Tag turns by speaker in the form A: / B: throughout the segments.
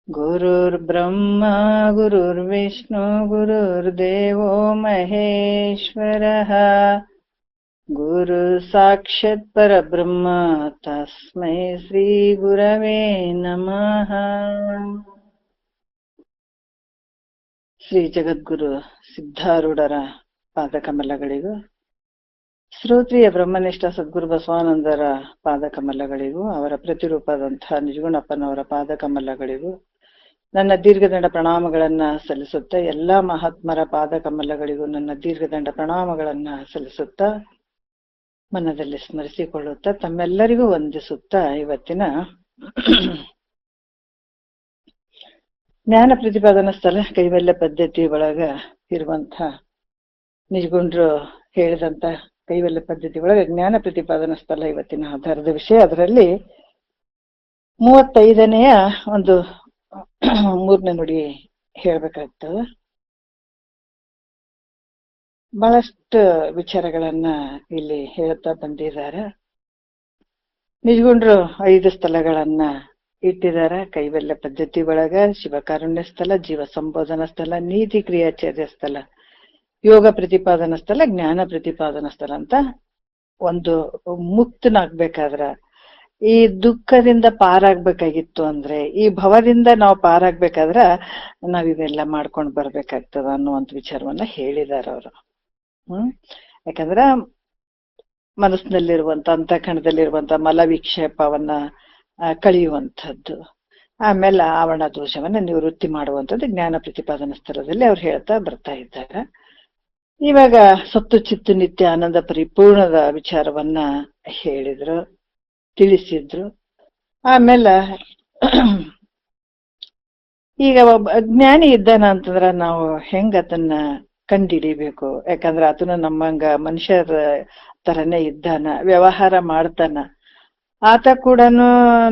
A: ಗುರುರ್ಬ್ರಹ್ಮ ಗುರುರ್ವಿಷ್ಣು ಗುರುರ್ದೇವೋ ಮಹೇಶ್ವರಃ ಗುರು ಸಾಕ್ಷಾತ್ ಪರಬ್ರಹ್ಮ ತಸ್ಮೈ ಶ್ರೀ ಗುರವೇ ನಮಃ. ಶ್ರೀ ಜಗದ್ಗುರು ಸಿದ್ಧಾರೂಢರ ಪಾದಕಮಲಗಳಿಗೂ, ಶ್ರೋತ್ರಿಯ ಬ್ರಹ್ಮನಿಷ್ಠ ಸದ್ಗುರು ಬಸವಾನಂದರ ಪಾದಕಮಲಗಳಿಗೂ, ಅವರ ಪ್ರತಿರೂಪದಂತಹ ನಿಜಗುಣಪ್ಪನವರ ಪಾದಕಮಲಗಳಿಗೂ ನನ್ನ ದೀರ್ಘದಂಡ ಪ್ರಣಾಮಗಳನ್ನ ಸಲ್ಲಿಸುತ್ತಾ, ಎಲ್ಲಾ ಮಹಾತ್ಮರ ಪಾದಕಮಲಗಳಿಗೂ ನನ್ನ ದೀರ್ಘದಂಡ ಪ್ರಣಾಮಗಳನ್ನ ಸಲ್ಲಿಸುತ್ತಾ, ಮನದಲ್ಲಿ ಸ್ಮರಿಸಿಕೊಳ್ಳುತ್ತಾ, ತಮ್ಮೆಲ್ಲರಿಗೂ ವಂದಿಸುತ್ತಾ, ಇವತ್ತಿನ ಜ್ಞಾನ ಪ್ರತಿಪಾದನಾ ಸ್ಥಳ ಕೈವಲ್ಯ ಪದ್ಧತಿ ಒಳಗ ಇರುವಂತ ನಿಜಗುಂಡ್ರು ಹೇಳಿದಂತ ಕೈವಲ್ಯ ಪದ್ಧತಿ ಒಳಗ ಜ್ಞಾನ ಪ್ರತಿಪಾದನಾ ಸ್ಥಳ ಇವತ್ತಿನ ಆಧಾರದ ವಿಷಯ. ಅದರಲ್ಲಿ 35ನೆಯ ಒಂದು 3ನೇ ನುಡಿ ಹೇಳ್ಬೇಕಾಗ್ತದ. ಬಹಳಷ್ಟು ವಿಚಾರಗಳನ್ನ ಇಲ್ಲಿ ಹೇಳ್ತಾ ಬಂದಿದ್ದಾರೆ. ನಿಜಗುಂಡ್ರು 5 ಸ್ಥಳಗಳನ್ನ ಇಟ್ಟಿದ್ದಾರೆ ಕೈವಲ್ಯ ಪದ್ಧತಿ ಒಳಗ: ಶಿವಕಾರುಣ್ಯ ಸ್ಥಳ, ಜೀವ ಸಂಬೋಧನಾ ಸ್ಥಳ, ನೀತಿ ಕ್ರಿಯಾಚಾರ್ಯ ಸ್ಥಳ, ಯೋಗ ಪ್ರತಿಪಾದನಾ ಸ್ಥಳ, ಜ್ಞಾನ ಪ್ರತಿಪಾದನಾ ಸ್ಥಳ ಅಂತ. ಒಂದು ಮುಕ್ತನಾಗ್ಬೇಕಾದ್ರ, ಈ ದುಃಖದಿಂದ ಪಾರಾಗ್ಬೇಕಾಗಿತ್ತು ಅಂದ್ರೆ, ಈ ಭವದಿಂದ ನಾವು ಪಾರಾಗ್ಬೇಕಾದ್ರ ನಾವಿವೆಲ್ಲ ಮಾಡ್ಕೊಂಡು ಬರ್ಬೇಕಾಗ್ತದ ಅನ್ನುವಂತ ವಿಚಾರವನ್ನ ಹೇಳಿದಾರ ಅವರು. ಯಾಕಂದ್ರ ಮನಸ್ಸಿನಲ್ಲಿರುವಂತ ಅಂತಃಕರಣದಲ್ಲಿರುವಂತ ಮಲ ವಿಕ್ಷೇಪವನ್ನ ಕಳೆಯುವಂಥದ್ದು, ಆಮೇಲೆ ಆವರಣ ದೋಷವನ್ನ ನಿವೃತ್ತಿ ಮಾಡುವಂಥದ್ದು ಜ್ಞಾನ ಪ್ರತಿಪಾದನಾ ಸ್ಥಳದಲ್ಲಿ ಅವ್ರು ಹೇಳ್ತಾ ಬರ್ತಾ ಇದ್ದಾರೆ. ಇವಾಗ ಸತ್ತು ಚಿತ್ತು ನಿತ್ಯ ಆನಂದ ಪರಿಪೂರ್ಣದ ವಿಚಾರವನ್ನ ಹೇಳಿದ್ರು, ತಿಳಿಸಿದ್ರು. ಆಮೇಲೆ ಈಗ ಒಬ್ಬ ಜ್ಞಾನಿ ಇದ್ದಾನ ಅಂತಂದ್ರ ನಾವು ಹೆಂಗ ಅದನ್ನ ಕಂಡಿಡಿಬೇಕು? ಯಾಕಂದ್ರ ಆತನು ನಮ್ಮಂಗ ಮನುಷ್ಯರ ತರನೇ ಇದ್ದಾನ, ವ್ಯವಹಾರ ಮಾಡ್ತಾನ. ಆತ ಕೂಡ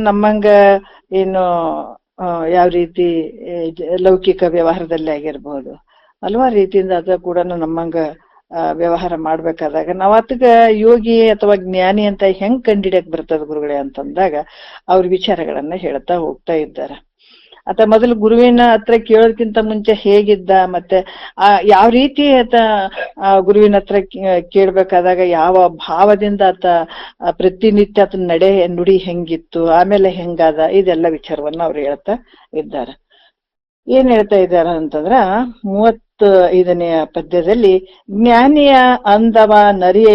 A: ನಮ್ಮಂಗ ಏನು ಯಾವ ರೀತಿ ಲೌಕಿಕ ವ್ಯವಹಾರದಲ್ಲಿ ಆಗಿರ್ಬೋದು, ಹಲವಾರು ರೀತಿಯಿಂದ ಆತ ಕೂಡ ನಮ್ಮಂಗ ವ್ಯವಹಾರ ಮಾಡ್ಬೇಕಾದಾಗ ನಾವ್ ಆತಗ ಯೋಗಿ ಅಥವಾ ಜ್ಞಾನಿ ಅಂತ ಹೆಂಗ್ ಕಂಡಿಡಿಯಕ್ ಬರ್ತದ ಗುರುಗಳೇ ಅಂತಂದಾಗ ಅವ್ರ ವಿಚಾರಗಳನ್ನ ಹೇಳ್ತಾ ಹೋಗ್ತಾ ಇದ್ದಾರೆ. ಆತ ಮೊದಲು ಗುರುವಿನ ಹತ್ರ ಕೇಳೋದಕ್ಕಿಂತ ಮುಂಚೆ ಹೇಗಿದ್ದ, ಮತ್ತೆ ಯಾವ ರೀತಿ ಆತ ಗುರುವಿನ ಹತ್ರ ಕೇಳ್ಬೇಕಾದಾಗ ಯಾವ ಭಾವದಿಂದ ಆತ ಪ್ರತಿನಿತ್ಯ ಆತನ ನಡೆ ನುಡಿ ಹೆಂಗಿತ್ತು, ಆಮೇಲೆ ಹೆಂಗಾದ, ಇದೆಲ್ಲ ವಿಚಾರವನ್ನ ಅವ್ರು ಹೇಳ್ತಾ ಇದ್ದಾರೆ. ಏನ್ ಹೇಳ್ತಾ ಇದ್ದಾರ ಅಂತಂದ್ರ 35ನೆಯ ಪದ್ಯದಲ್ಲಿ, ಜ್ಞಾನಿಯ ಅಂದವ ನರಿಯ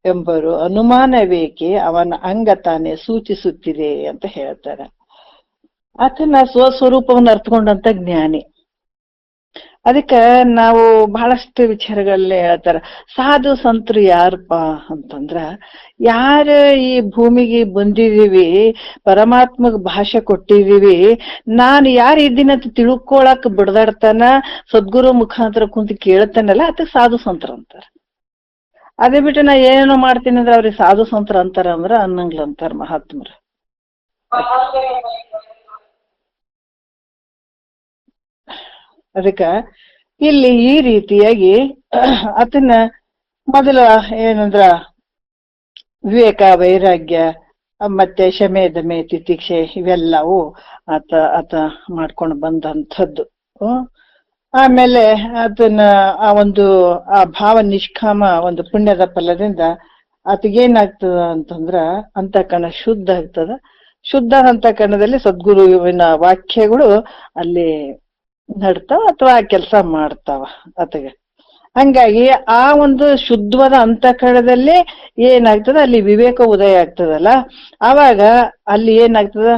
A: ಎಂಬರು ಅನುಮಾನವೇಕೆ, ಅವನ ಅಂಗ ತಾನೇ ಸೂಚಿಸುತ್ತಿದೆ ಅಂತ ಹೇಳ್ತಾರೆ. ಆತನ ಸ್ವಸ್ವರೂಪವನ್ನು ಅರ್ಥಕೊಂಡಂತ ಜ್ಞಾನಿ. ಅದಕ್ಕ ನಾವು ಬಹಳಷ್ಟು ವಿಚಾರಗಳಲ್ಲಿ ಹೇಳ್ತಾರ, ಸಾಧು ಸಂತರು ಯಾರಪ್ಪ ಅಂತಂದ್ರ, ಯಾರ ಈ ಭೂಮಿಗೆ ಬಂದಿದೀವಿ, ಪರಮಾತ್ಮಗ್ ಭಾಷೆ ಕೊಟ್ಟಿದೀವಿ, ನಾನು ಯಾರು ಇದ್ದೀನಂತ ತಿಳ್ಕೊಳಕ್ ಬಿಡದಾಡ್ತಾನ, ಸದ್ಗುರು ಮುಖಾಂತರ ಕುಂತು ಕೇಳ್ತಾನಲ್ಲ, ಅದಕ್ಕೆ ಸಾಧು ಸಂತರ ಅಂತಾರ. ಅದೇ ಬಿಟ್ಟು ನಾ ಏನೇನೋ ಮಾಡ್ತೀನಿ ಅಂದ್ರೆ ಅವ್ರಿಗೆ ಸಾಧು ಸಂತರ ಅಂತಾರ ಅಂದ್ರ ಅನ್ನಂಗ್ಲ ಅಂತಾರ ಮಹಾತ್ಮರು. ಅದಕ್ಕ ಇಲ್ಲಿ ಈ ರೀತಿಯಾಗಿ ಆತನ ಮೊದಲ ಏನಂದ್ರ ವಿವೇಕ, ವೈರಾಗ್ಯ, ಮತ್ತೆ ಶಮೆ ದಮೆ ತಿತಿಕ್ಷೆ ಇವೆಲ್ಲವೂ ಆತ ಮಾಡ್ಕೊಂಡು ಬಂದಂಥದ್ದು. ಆಮೇಲೆ ಅದನ್ನ ಆ ಭಾವ ನಿಷ್ಕಾಮ ಒಂದು ಪುಣ್ಯದ ಫಲದಿಂದ ಆತಗೇನಾಗ್ತದ ಅಂತಂದ್ರ ಅಂತಃಕರಣ ಶುದ್ಧ ಆಗ್ತದ. ಶುದ್ಧ ಅಂತಃಕರಣದಲ್ಲಿ ಸದ್ಗುರುವಿನ ವಾಕ್ಯಗಳು ಅಲ್ಲಿ ನಡ್ತಾವ ಅಥವಾ ಕೆಲಸ ಮಾಡ್ತಾವ ಆತಗೆ. ಹಂಗಾಗಿ ಆ ಒಂದು ಶುದ್ಧವಾದ ಅಂತಃಕರಣದಲ್ಲಿ ಏನಾಗ್ತದ, ಅಲ್ಲಿ ವಿವೇಕ ಉದಯ ಆಗ್ತದಲ್ಲ, ಆವಾಗ ಅಲ್ಲಿ ಏನಾಗ್ತದ,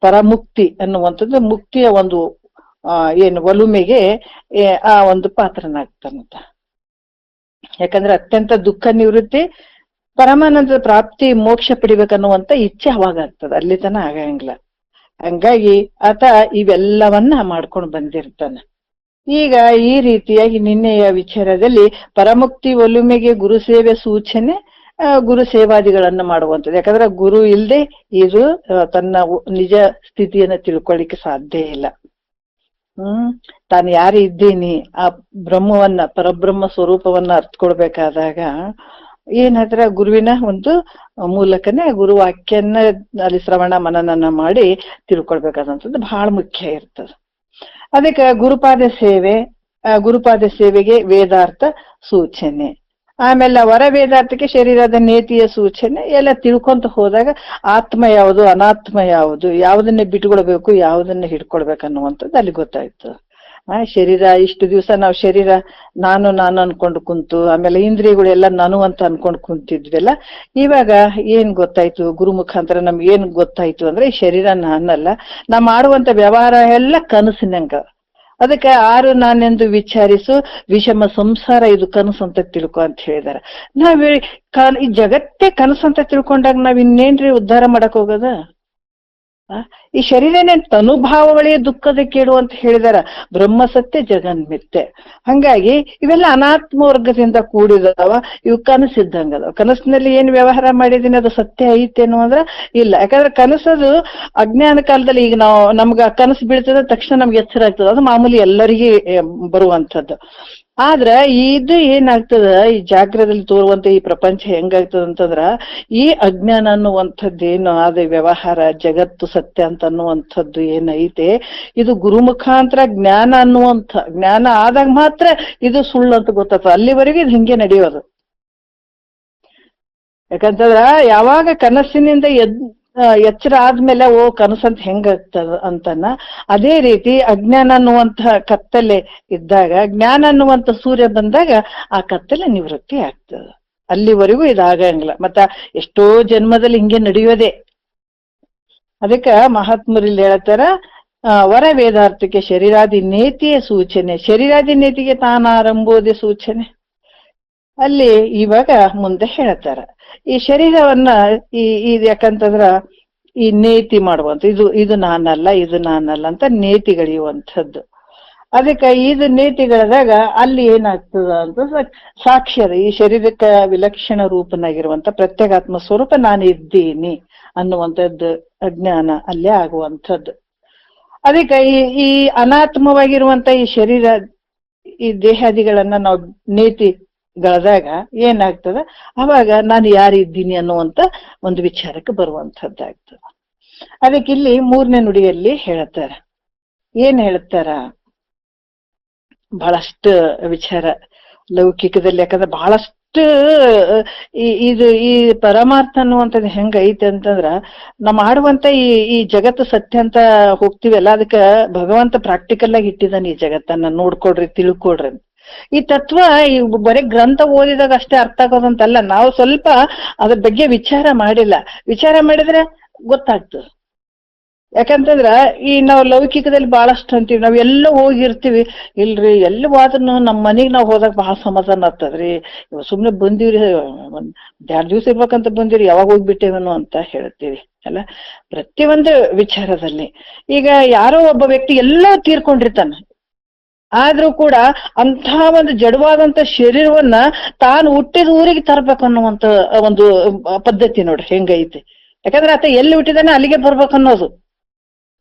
A: ಪರಮುಕ್ತಿ ಅನ್ನುವಂಥದ್ದು ಮುಕ್ತಿಯ ಒಂದು ಏನು ಒಲುಮೆಗೆ ಆ ಒಂದು ಪಾತ್ರನಾಗ್ತಾನಂತ. ಯಾಕಂದ್ರೆ ಅತ್ಯಂತ ದುಃಖ ನಿವೃತ್ತಿ, ಪರಮಾನಂದದ ಪ್ರಾಪ್ತಿ, ಮೋಕ್ಷ ಪಡಿಬೇಕನ್ನುವಂತ ಇಚ್ಛೆ ಅವಾಗ ಆಗ್ತದ, ಅಲ್ಲಿ ತನ ಆಗಂಗಿಲ್ಲ. ಹಂಗಾಗಿ ಆತ ಇವೆಲ್ಲವನ್ನ ಮಾಡ್ಕೊಂಡು ಬಂದಿರ್ತಾನ. ಈಗ ಈ ರೀತಿಯಾಗಿ ನಿನ್ನೆಯ ವಿಚಾರದಲ್ಲಿ ಪರಮುಕ್ತಿ ಒಲುಮೆಗೆ ಗುರು ಸೇವೆ ಸೂಚನೆ, ಗುರು ಸೇವಾದಿಗಳನ್ನ ಮಾಡುವಂಥದ್ದು. ಯಾಕಂದ್ರೆ ಗುರು ಇಲ್ಲದೆ ಇದು ತನ್ನ ನಿಜ ಸ್ಥಿತಿಯನ್ನ ತಿಳ್ಕೊಳ್ಳಿಕ್ಕೆ ಸಾಧ್ಯ ಇಲ್ಲ. ತಾನು ಯಾರು ಇದ್ದೀನಿ ಆ ಬ್ರಹ್ಮವನ್ನ, ಪರಬ್ರಹ್ಮ ಸ್ವರೂಪವನ್ನ ಅರ್ಥಕೊಳ್ಬೇಕಾದಾಗ ಏನಾದ್ರೆ ಗುರುವಿನ ಒಂದು ಮೂಲಕನೇ ಗುರುವಾಕ್ಯನ್ನ ಅಲ್ಲಿ ಶ್ರವಣ ಮನನನ್ನ ಮಾಡಿ ತಿಳ್ಕೊಳ್ಬೇಕಾದಂಥದ್ದು ಬಹಳ ಮುಖ್ಯ ಇರ್ತದೆ. ಅದಕ್ಕೆ ಗುರುಪಾದ ಸೇವೆಗೆ ವೇದಾರ್ಥ ಸೂಚನೆ, ಆಮೇಲೆ ವರ ವೇದಾರ್ಥಕ್ಕೆ ಶರೀರದ ನೇತಿಯ ಸೂಚನೆ ಎಲ್ಲ ತಿಳ್ಕೊಂತ ಹೋದಾಗ ಆತ್ಮ ಯಾವುದು ಅನಾತ್ಮ ಯಾವುದು, ಯಾವುದನ್ನ ಬಿಟ್ಕೊಳ್ಬೇಕು ಯಾವುದನ್ನ ಹಿಡ್ಕೊಳ್ಬೇಕು ಅನ್ನುವಂಥದ್ದು ಅಲ್ಲಿ ಗೊತ್ತಾಯ್ತು. ಶರೀರ ಇಷ್ಟು ದಿವಸ ನಾವು ಶರೀರ ನಾನು ಅನ್ಕೊಂಡು ಕುಂತು, ಆಮೇಲೆ ಇಂದ್ರಿಯಗಳೆಲ್ಲ ನಾನು ಅಂತ ಅನ್ಕೊಂಡು ಕುಂತಿದ್ವಲ್ಲ, ಇವಾಗ ಏನ್ ಗೊತ್ತಾಯ್ತು, ಗುರು ಮುಖಾಂತರ ನಮ್ಗೆ ಏನ್ ಗೊತ್ತಾಯ್ತು ಅಂದ್ರೆ ಈ ಶರೀರ ನಾನಲ್ಲ, ನಾ ಮಾಡುವಂತ ವ್ಯವಹಾರ ಎಲ್ಲ ಕನಸಿನಂಗ. ಅದಕ್ಕೆ ಆರು ನಾನೆಂದು ವಿಚಾರಿಸು ವಿಷಮ ಸಂಸಾರ ಇದು ಕನಸು ಅಂತ ತಿಳ್ಕೊ ಅಂತ ಹೇಳಿದಾರೆ. ಈ ಜಗತ್ತೇ ಕನಸು ಅಂತ ತಿಳ್ಕೊಂಡಾಗ ನಾವ್ ಇನ್ನೇನ್ರಿ ಉದ್ಧಾರ ಮಾಡಕ್ ಹೋಗದ? ಈ ಶರೀರನೇ ತನುಭಾವಗಳೇ ದುಃಖದ ಕೇಡು ಅಂತ ಹೇಳಿದಾರ. ಬ್ರಹ್ಮ ಸತ್ಯ ಜಗನ್ಮಿತ್ಯ. ಹಂಗಾಗಿ ಇವೆಲ್ಲ ಅನಾತ್ಮ ವರ್ಗದಿಂದ ಕೂಡಿದಾವ, ಇವು ಕನಸಿದ್ದಂಗದ. ಕನಸಿನಲ್ಲಿ ಏನ್ ವ್ಯವಹಾರ ಮಾಡಿದೀನಿ ಅದು ಸತ್ಯ ಐತೇನು ಅಂದ್ರ ಇಲ್ಲ. ಯಾಕಂದ್ರೆ ಕನಸದು ಅಜ್ಞಾನ ಕಾಲದಲ್ಲಿ ಈಗ ನಮ್ಗ ಕನಸು ಬೀಳ್ತದ ತಕ್ಷಣ ನಮ್ಗೆ ಎಚ್ಚರ ಆಗ್ತದ, ಅದು ಮಾಮೂಲಿ ಎಲ್ಲರಿಗೂ ಬರುವಂಥದ್ದು. ಆದ್ರ ಇದು ಏನಾಗ್ತದ, ಈ ಜಾಗ್ರದಲ್ಲಿ ತೋರುವಂತ ಈ ಪ್ರಪಂಚ ಹೆಂಗಾಗ್ತದ ಅಂತಂದ್ರ ಈ ಅಜ್ಞಾನ ಅನ್ನುವಂಥದ್ದೇನು ಅದೇ ವ್ಯವಹಾರ ಜಗತ್ತು ಸತ್ಯ ಅಂತ ಅನ್ನುವಂಥದ್ದು ಏನೈತೆ, ಇದು ಗುರು ಮುಖಾಂತರ ಜ್ಞಾನ ಆದಾಗ ಮಾತ್ರ ಇದು ಸುಳ್ಳು ಅಂತ ಗೊತ್ತಾಗ್ತದೆ. ಅಲ್ಲಿವರೆಗೂ ಇದು ಹಿಂಗೆ ನಡೆಯೋದು. ಯಾಕಂತಂದ್ರ ಯಾವಾಗ ಕನಸಿನಿಂದ ಎಚ್ಚರ ಆದ್ಮೇಲೆ ಕನಸಂತ ಹೆಂಗಾಗ್ತದ ಅಂತನ, ಅದೇ ರೀತಿ ಅಜ್ಞಾನ ಅನ್ನುವಂತಹ ಕತ್ತಲೆ ಇದ್ದಾಗ ಜ್ಞಾನ ಅನ್ನುವಂತ ಸೂರ್ಯ ಬಂದಾಗ ಆ ಕತ್ತಲೆ ನಿವೃತ್ತಿ ಆಗ್ತದ. ಅಲ್ಲಿವರೆಗೂ ಇದಾಗಂಗಿಲ್ಲ. ಮತ್ತ ಎಷ್ಟೋ ಜನ್ಮದಲ್ಲಿ ಹಿಂಗೆ ನಡೆಯೋದೇ. ಅದಕ್ಕ ಮಹಾತ್ಮರಲ್ಲಿ ಹೇಳ್ತಾರ, ವರ ವೇದಾರ್ಥಕ್ಕೆ ಶರೀರಾದಿ ನೇತಿಯ ಸೂಚನೆ, ಶರೀರಾದಿ ನೇತಿಗೆ ತಾನಾರಂಭೋದೆ ಸೂಚನೆ. ಅಲ್ಲಿ ಇವಾಗ ಮುಂದೆ ಹೇಳ್ತಾರ ಈ ಶರೀರವನ್ನ ಯಾಕಂತಂದ್ರ ಈ ನೇತಿ ಮಾಡುವಂತ ಇದು ನಾನಲ್ಲ ಅಂತ ನೇತಿಗಳಿಯುವಂಥದ್ದು. ಅದಕ್ಕೆ ಇದು ನೇತಿಗಳದಾಗ ಅಲ್ಲಿ ಏನಾಗ್ತದ ಅಂತ ಸಾಕ್ಷ್ಯದ ಈ ಶರೀರಕ್ಕೆ ವಿಲಕ್ಷಣ ರೂಪನಾಗಿರುವಂತ ಪ್ರತ್ಯೇಕಾತ್ಮ ಸ್ವರೂಪ ನಾನು ಇದ್ದೀನಿ ಅನ್ನುವಂಥದ್ದು ಅಜ್ಞಾನ ಅಲ್ಲೇ ಆಗುವಂಥದ್ದು. ಅದಕ್ಕೆ ಈ ಅನಾತ್ಮವಾಗಿರುವಂತ ಈ ಶರೀರ ಈ ದೇಹಾದಿಗಳನ್ನ ನಾವು ನೇತಿಗಳದಾಗ ಏನಾಗ್ತದ, ಅವಾಗ ನಾನು ಯಾರಿದ್ದೀನಿ ಅನ್ನುವಂತ ಒಂದು ವಿಚಾರಕ್ಕೆ ಬರುವಂಥದ್ದಾಗ್ತದ. ಅದಕ್ಕೆ ಇಲ್ಲಿ 3ನೇ ನುಡಿಯಲ್ಲಿ ಹೇಳ್ತಾರ. ಏನ್ ಹೇಳ್ತಾರ, ಬಹಳಷ್ಟು ವಿಚಾರ ಲೌಕಿಕದಲ್ಲಿ. ಯಾಕಂದ್ರೆ ಬಹಳಷ್ಟು ಈ ಪರಮಾರ್ಥ ಅನ್ನುವಂಥದ್ದು ಹೆಂಗ ಐತೆ ಅಂತಂದ್ರ ನಾವು ಮಾಡುವಂತ ಈ ಜಗತ್ತು ಸತ್ಯ ಅಂತ ಹೋಗ್ತಿವಲ್ಲ, ಅದಕ್ಕ ಭಗವಂತ ಪ್ರಾಕ್ಟಿಕಲ್ ಆಗಿ ಇಟ್ಟಿದ್ದಾನೆ. ಈ ಜಗತ್ತನ್ನ ನೋಡ್ಕೊಡ್ರಿ, ತಿಳ್ಕೊಡ್ರಿ. ಈ ತತ್ವ ಈ ಬರೀ ಗ್ರಂಥ ಓದಿದಾಗ ಅಷ್ಟೇ ಅರ್ಥ ಆಗೋದಂತಲ್ಲ, ನಾವು ಸ್ವಲ್ಪ ಅದ್ರ ಬಗ್ಗೆ ವಿಚಾರ ಮಾಡಿದ್ರೆ ಗೊತ್ತಾಗ್ತದೆ. ಯಾಕಂತಂದ್ರ ಈ ನಾವು ಲೌಕಿಕದಲ್ಲಿ ಬಹಳಷ್ಟು ಅಂತೀವಿ, ನಾವ್ ಎಲ್ಲ ಹೋಗಿರ್ತೀವಿ. ಇಲ್ರಿ ಎಲ್ಲಿ ಹೋದ್ರೂ ನಮ್ಮ ಮನೆಗ್ ನಾವ್ ಹೋದಾಗ ಬಹಳ ಸಮಾಧಾನ ಆಗ್ತದ್ರಿ. ಸುಮ್ನೆ ಬಂದಿವ್ರಿ, 2 ದಿವ್ಸ ಇರ್ಬೇಕಂತ ಬಂದಿವ್ರಿ, ಯಾವಾಗ ಹೋಗ್ಬಿಟ್ಟೇವನು ಅಂತ ಹೇಳ್ತೀವಿ ಅಲ್ಲ. ಪ್ರತಿಯೊಂದು ವಿಚಾರದಲ್ಲಿ ಈಗ ಯಾರೋ ಒಬ್ಬ ವ್ಯಕ್ತಿ ಎಲ್ಲ ತೀರ್ಕೊಂಡಿರ್ತಾನ, ಆದ್ರೂ ಕೂಡ ಅಂಥ ಒಂದು ಜಡವಾದಂತ ಶರೀರವನ್ನ ತಾನು ಹುಟ್ಟಿದ ಊರಿಗೆ ತರ್ಬೇಕು ಅನ್ನುವಂತ ಒಂದು ಪದ್ಧತಿ ನೋಡ್ರಿ ಹೆಂಗೈತಿ. ಯಾಕಂದ್ರೆ ಆತ ಎಲ್ಲಿ ಹುಟ್ಟಿದಾನೆ ಅಲ್ಲಿಗೆ ಬರ್ಬೇಕನ್ನೋದು.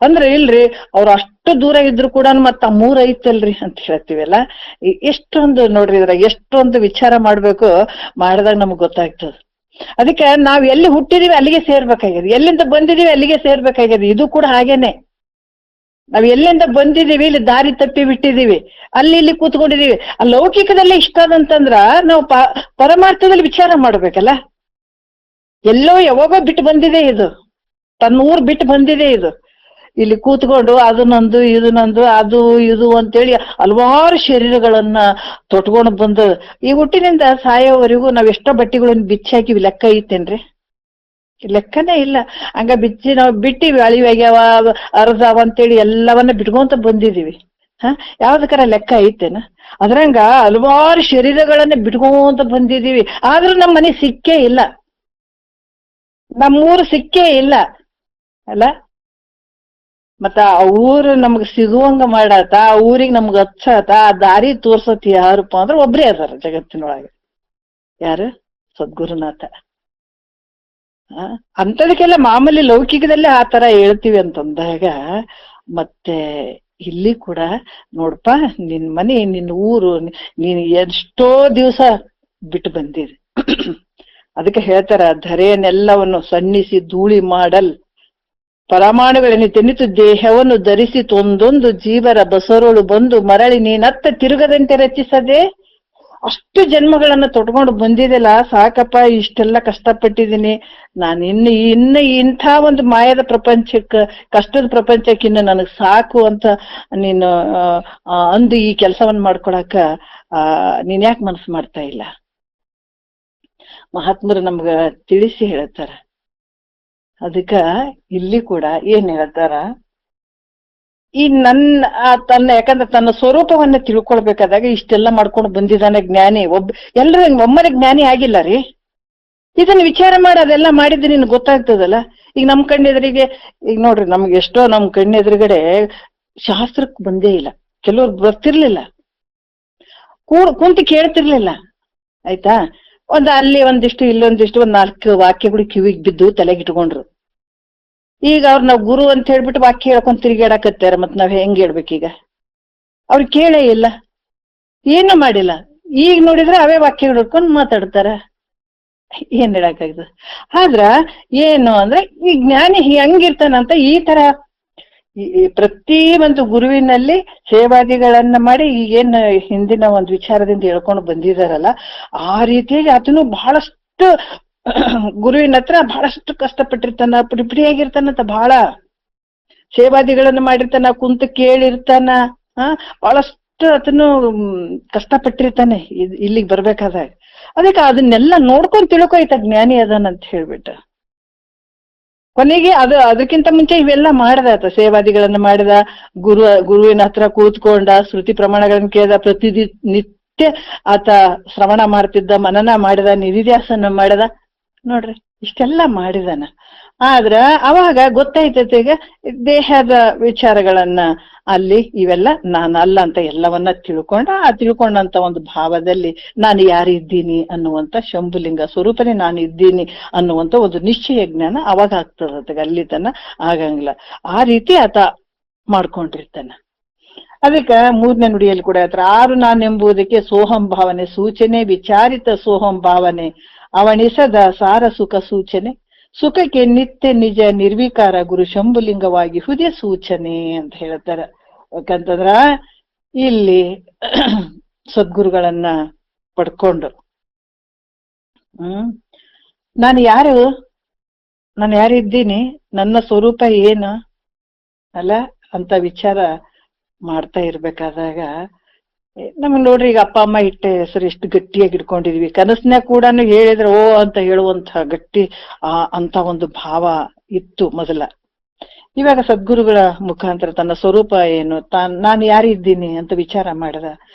A: ಅಂದ್ರೆ ಇಲ್ರಿ ಅವ್ರು ಅಷ್ಟು ದೂರ ಇದ್ರು ಕೂಡ ಮತ್ತ 3 ಐತಲ್ರಿ ಅಂತ ಹೇಳ್ತೀವಲ್ಲ. ಎಷ್ಟೊಂದು ನೋಡ್ರಿ ಇದ್ರಾಗ ಎಷ್ಟೊಂದು ವಿಚಾರ ಮಾಡ್ಬೇಕು, ಮಾಡಿದಾಗ ನಮ್ಗ್ ಗೊತ್ತಾಗ್ತದ. ಅದಕ್ಕೆ ನಾವ್ ಎಲ್ಲಿ ಹುಟ್ಟಿದೀವಿ ಅಲ್ಲಿಗೆ ಸೇರ್ಬೇಕಾಗ್ಯದ, ಎಲ್ಲಿಂದ ಬಂದಿದೀವಿ ಅಲ್ಲಿಗೆ ಸೇರ್ಬೇಕಾಗ್ಯದ. ಇದು ಕೂಡ ಹಾಗೇನೆ. ನಾವ್ ಎಲ್ಲಿಂದ ಬಂದಿದೀವಿ, ಇಲ್ಲಿ ದಾರಿ ತಪ್ಪಿ ಬಿಟ್ಟಿದೀವಿ, ಇಲ್ಲಿ ಕೂತ್ಕೊಂಡಿದೀವಿ. ಆ ಲೌಕಿಕದಲ್ಲೇ ಇಷ್ಟ ಆದಂತಂದ್ರ ನಾವು ಪರಮಾರ್ಥದಲ್ಲಿ ವಿಚಾರ ಮಾಡ್ಬೇಕಲ್ಲ. ಎಲ್ಲೋ ಯಾವಾಗೋ ಬಿಟ್ಟು ಬಂದಿದೆ ಇದು, ತನ್ನೂರ್ ಬಿಟ್ಟು ಬಂದಿದೆ ಇದು. ಇಲ್ಲಿ ಕೂತ್ಕೊಂಡು ಅದು ನಂದು ಇದು ನಂದು ಅದು ಇದು ಅಂತೇಳಿ ಹಲವಾರು ಶರೀರಗಳನ್ನ ತೊಟ್ಕೊಂಡು ಬಂದ ಈ ಹುಟ್ಟಿನಿಂದ ಸಾಯೋವರೆಗೂ ನಾವ್ ಎಷ್ಟೋ ಬಟ್ಟೆಗಳನ್ನ ಬಿಚ್ಚಿ ಹಾಕಿವಿ, ಲೆಕ್ಕ ಐತೇನ್ರಿ? ಲೆಕ್ಕನೇ ಇಲ್ಲ. ಹಂಗ ನಾವು ಬಿಟ್ಟಿವಿ, ಅಳಿವಾಗ್ಯಾವ ಅರ್ಧಾವ ಅಂತೇಳಿ ಎಲ್ಲವನ್ನ ಬಿಟ್ಕೊಂತ ಬಂದಿದೀವಿ. ಯಾವ್ದಕ್ಕಾರ ಲೆಕ್ಕ ಐತೇನ? ಅದ್ರಂಗ ಹಲವಾರು ಶರೀರಗಳನ್ನ ಬಿಟ್ಕೊಂತ ಬಂದಿದೀವಿ, ಆದ್ರೂ ನಮ್ಮ ಮನೆ ಸಿಕ್ಕೇ ಇಲ್ಲ, ನಮ್ಮೂರು ಸಿಕ್ಕೇ ಇಲ್ಲ ಅಲ್ಲ. ಮತ್ತ ಆ ಊರು ನಮ್ಗ್ ಸಿಗುವಂಗ ಮಾಡಾತ, ಆ ಊರಿಗೆ ನಮ್ಗ್ ಹಚ್ಚಾತ, ಆ ದಾರಿ ತೋರ್ಸತ್ ಯಾರಪ್ಪ ಅಂದ್ರೆ ಒಬ್ರೇ ಅದಾರ ಜಗತ್ತಿನೊಳಗೆ. ಯಾರು? ಸದ್ಗುರುನಾಥ. ಅಂಥದಕ್ಕೆಲ್ಲ ಮಾಮೂಲಿ ಲೌಕಿಕದಲ್ಲೇ ಆ ತರ ಹೇಳ್ತೀವಿ ಅಂತಂದಾಗ ಮತ್ತೆ ಇಲ್ಲಿ ಕೂಡ ನೋಡಪ್ಪ, ನಿನ್ ಮನೆ, ನಿನ್ನ ಊರು, ನೀನ್ ಎಷ್ಟೋ ದಿವಸ ಬಿಟ್ಟು ಬಂದಿದೆ. ಅದಕ್ಕೆ ಹೇಳ್ತಾರ, ಧರೆಯನ್ನೆಲ್ಲವನ್ನು ಸನ್ನಿಸಿ ಧೂಳಿ ಮಾಡಲ್ ಪರಮಾಣುಗಳನ್ನು ತೆನಿತು ದೇಹವನ್ನು ಧರಿಸಿ ತೊಂದೊಂದು ಜೀವರ ಬಸರೋಳು ಬಂದು ಮರಳಿ ನೀನತ್ತ ತಿರುಗದಂತೆ ರಚಿಸದೆ. ಅಷ್ಟು ಜನ್ಮಗಳನ್ನ ತೊಟ್ಕೊಂಡು ಬಂದಿದೆಲ್ಲ, ಸಾಕಪ್ಪ, ಇಷ್ಟೆಲ್ಲ ಕಷ್ಟಪಟ್ಟಿದ್ದೀನಿ ನಾನು, ಇನ್ನು ಇಂಥ ಒಂದು ಮಾಯದ ಪ್ರಪಂಚಕ್ಕೆ, ಕಷ್ಟದ ಪ್ರಪಂಚಕ್ಕೆ ಇನ್ನು ನನಗ್ ಸಾಕು ಅಂತ ನೀನು ಅಂದು ಈ ಕೆಲಸವನ್ನ ಮಾಡ್ಕೊಳಕ ನೀನ್ ಯಾಕೆ ಮನಸ್ಸು ಮಾಡ್ತಾ ಇಲ್ಲ? ಮಹಾತ್ಮರು ನಮ್ಗ ತಿಳಿಸಿ ಹೇಳ್ತಾರ. ಅದಕ್ಕ ಇಲ್ಲಿ ಕೂಡ ಏನ್ ಹೇಳ್ತಾರ, ಈ ಯಾಕಂದ್ರೆ ತನ್ನ ಸ್ವರೂಪವನ್ನ ತಿಳ್ಕೊಳ್ಬೇಕಾದಾಗ ಇಷ್ಟೆಲ್ಲ ಮಾಡ್ಕೊಂಡು ಬಂದಿದ್ದಾನೆ ಜ್ಞಾನಿ. ಎಲ್ರು ಒಮ್ಮನೆ ಜ್ಞಾನಿ ಆಗಿಲ್ಲ ರೀ. ಇದನ್ನ ವಿಚಾರ ಮಾಡಿ ಅದೆಲ್ಲ ಮಾಡಿದ್ರೆ ನಿನ್ ಗೊತ್ತಾಗ್ತದಲ್ಲ. ಈಗ ನಮ್ ಕಣ್ಣೆದುರಿಗೆ, ಈಗ ನೋಡ್ರಿ, ನಮ್ಗೆ ಎಷ್ಟೋ ನಮ್ ಕಣ್ಣೆದುರುಗಡೆ ಶಾಸ್ತ್ರಕ್ಕೆ ಬಂದೇ ಇಲ್ಲ, ಕೆಲವ್ರು ಬರ್ತಿರ್ಲಿಲ್ಲ, ಕುಂತು ಕೇಳ್ತಿರ್ಲಿಲ್ಲ, ಆಯ್ತಾ. ಅಲ್ಲಿ ಒಂದಿಷ್ಟು ಇಲ್ಲೊಂದಿಷ್ಟು 4 ವಾಕ್ಯಗಳು ಕಿವಿಗೆ ಬಿದ್ದು ತಲೆಗಿಟ್ಕೊಂಡ್ರು. ಈಗ ನಾವ್ ಗುರು ಅಂತ ಹೇಳ್ಬಿಟ್ಟು ವಾಕ್ಯ ಹೇಳ್ಕೊಂಡ್ ತಿರುಗಾಡಕತ್ತಾರ. ಮತ್ ನಾವ್ ಹೆಂಗ್ ಹೇಳ್ಬೇಕೀಗ? ಅವ್ರು ಕೇಳೇ ಇಲ್ಲ, ಏನು ಮಾಡಿಲ್ಲ. ಈಗ ನೋಡಿದ್ರೆ ಅವೇ ವಾಕ್ಯಗಳು ಹಿಡ್ಕೊಂಡ್ ಮಾತಾಡ್ತಾರ. ಏನ್ ಹೇಳಕ್ಕಾಗ್ತದೆ? ಆದ್ರ ಏನು ಅಂದ್ರೆ, ಈ ಜ್ಞಾನಿ ಹೆಂಗಿರ್ತಾನಂತ ಈ ತರ ಪ್ರತಿ ಒಂದು ಗುರುವಿನಲ್ಲಿ ಸೇವಾದಿಗಳನ್ನ ಮಾಡಿ ಈಗೇನ್ ಹಿಂದಿನ ಒಂದು ವಿಚಾರದಿಂದ ಹೇಳ್ಕೊಂಡು ಬಂದಿದಾರಲ್ಲ, ಆ ರೀತಿಯಾಗಿ ಆತನು ಬಹಳಷ್ಟು ಗುರುವಿನ ಹತ್ರ ಬಹಳಷ್ಟು ಕಷ್ಟಪಟ್ಟಿರ್ತಾನ, ಪುಡಿಯಾಗಿರ್ತಾನಂತ, ಬಹಳ ಸೇವಾದಿಗಳನ್ನ ಮಾಡಿರ್ತಾನ, ಕುಂತು ಕೇಳಿರ್ತಾನ, ಬಹಳಷ್ಟು ಆತನು ಕಷ್ಟಪಟ್ಟಿರ್ತಾನೆ ಇಲ್ಲಿಗೆ ಬರ್ಬೇಕಾದಾಗ. ಅದಕ್ಕೆ ಅದನ್ನೆಲ್ಲ ನೋಡ್ಕೊಂಡ್ ತಿಳ್ಕೊಯ್ತ ಜ್ಞಾನಿ ಅದನ್ನಂತ ಹೇಳ್ಬಿಟ್ಟು. ಕೊನೆಗೆ ಅದಕ್ಕಿಂತ ಮುಂಚೆ ಇವೆಲ್ಲ ಮಾಡ್ದ ಆತ, ಸೇವಾದಿಗಳನ್ನ ಮಾಡಿದ, ಗುರುವಿನ ಹತ್ರ ಕೂತ್ಕೊಂಡ, ಶ್ರುತಿ ಪ್ರಮಾಣಗಳನ್ನ ಕೇಳ್ದ, ನಿತ್ಯ ಆತ ಶ್ರವಣ ಮಾಡ್ತಿದ್ದ, ಮನನ ಮಾಡಿದ, ನಿಧಿಧ್ಯಾಸನ ಮಾಡಿದ. ನೋಡ್ರಿ, ಇಷ್ಟೆಲ್ಲ ಮಾಡಿದಾನ. ಆದ್ರ ಅವಾಗ ಗೊತ್ತಾಯ್ತೈತೆ, ಈಗ ದೇಹದ ವಿಚಾರಗಳನ್ನ ಅಲ್ಲಿ ಇವೆಲ್ಲ ನಾನಲ್ಲ ಅಂತ ಎಲ್ಲವನ್ನ ತಿಳ್ಕೊಂಡ. ಆ ತಿಳ್ಕೊಂಡಂತ ಒಂದು ಭಾವದಲ್ಲಿ ನಾನು ಯಾರಿದ್ದೀನಿ ಅನ್ನುವಂತ ಶಂಭುಲಿಂಗ ಸ್ವರೂಪನೇ ನಾನು ಇದ್ದೀನಿ ಅನ್ನುವಂತ ಒಂದು ನಿಶ್ಚಯ ಜ್ಞಾನ ಅವಾಗ ಆಗ್ತದ. ಅಲ್ಲಿ ತನ ಆಗಂಗಿಲ್ಲ. ಆ ರೀತಿ ಆತ ಮಾಡ್ಕೊಂಡಿರ್ತಾನ. ಅದಕ್ಕೆ 3ನೇ ನುಡಿಯಲ್ಲಿ ಕೂಡ ಹೇಳ್ತಾರೆ, ಆರು ನಾನೆಂಬುದಕ್ಕೆ ಸೋಹಂ ಭಾವನೆ ಸೂಚನೆ, ವಿಚಾರಿತ ಸೋಹಂ ಭಾವನೆ ಅವಣಿಸದ ಸಾರ ಸುಖ ಸೂಚನೆ, ಸುಖಕ್ಕೆ ನಿತ್ಯ ನಿಜ ನಿರ್ವಿಕಾರ ಗುರು ಶಂಭುಲಿಂಗವಾಗಿ ಹುದೆ ಸೂಚನೆ ಅಂತ ಹೇಳ್ತಾರ. ಯಾಕಂತಂದ್ರ ಇಲ್ಲಿ ಸದ್ಗುರುಗಳನ್ನ ಪಡ್ಕೊಂಡು ನಾನು ಯಾರಿದ್ದೀನಿ, ನನ್ನ ಸ್ವರೂಪ ಏನು ಅಲ್ಲ ಅಂತ ವಿಚಾರ ಮಾಡ್ತಾ ಇರ್ಬೇಕಾದಾಗ ನಮಗ್ ನೋಡ್ರಿ, ಈಗ ಅಪ್ಪ ಅಮ್ಮ ಇಟ್ಟ ಹೆಸರು ಎಷ್ಟು ಗಟ್ಟಿಯಾಗಿ ಇಟ್ಕೊಂಡಿದ್ವಿ. ಕನಸ್ನ್ಯಾಗ ಕೂಡ ಹೇಳಿದ್ರೆ ಓ ಅಂತ ಹೇಳುವಂತ ಗಟ್ಟಿ ಅಂತ ಒಂದು ಭಾವ ಇತ್ತು ಮೊದಲ. ಇವಾಗ ಸದ್ಗುರುಗಳ ಮುಖಾಂತರ ತನ್ನ ಸ್ವರೂಪ ಏನು, ನಾನು ಯಾರಿದ್ದೀನಿ ಅಂತ ವಿಚಾರ ಮಾಡಿದ.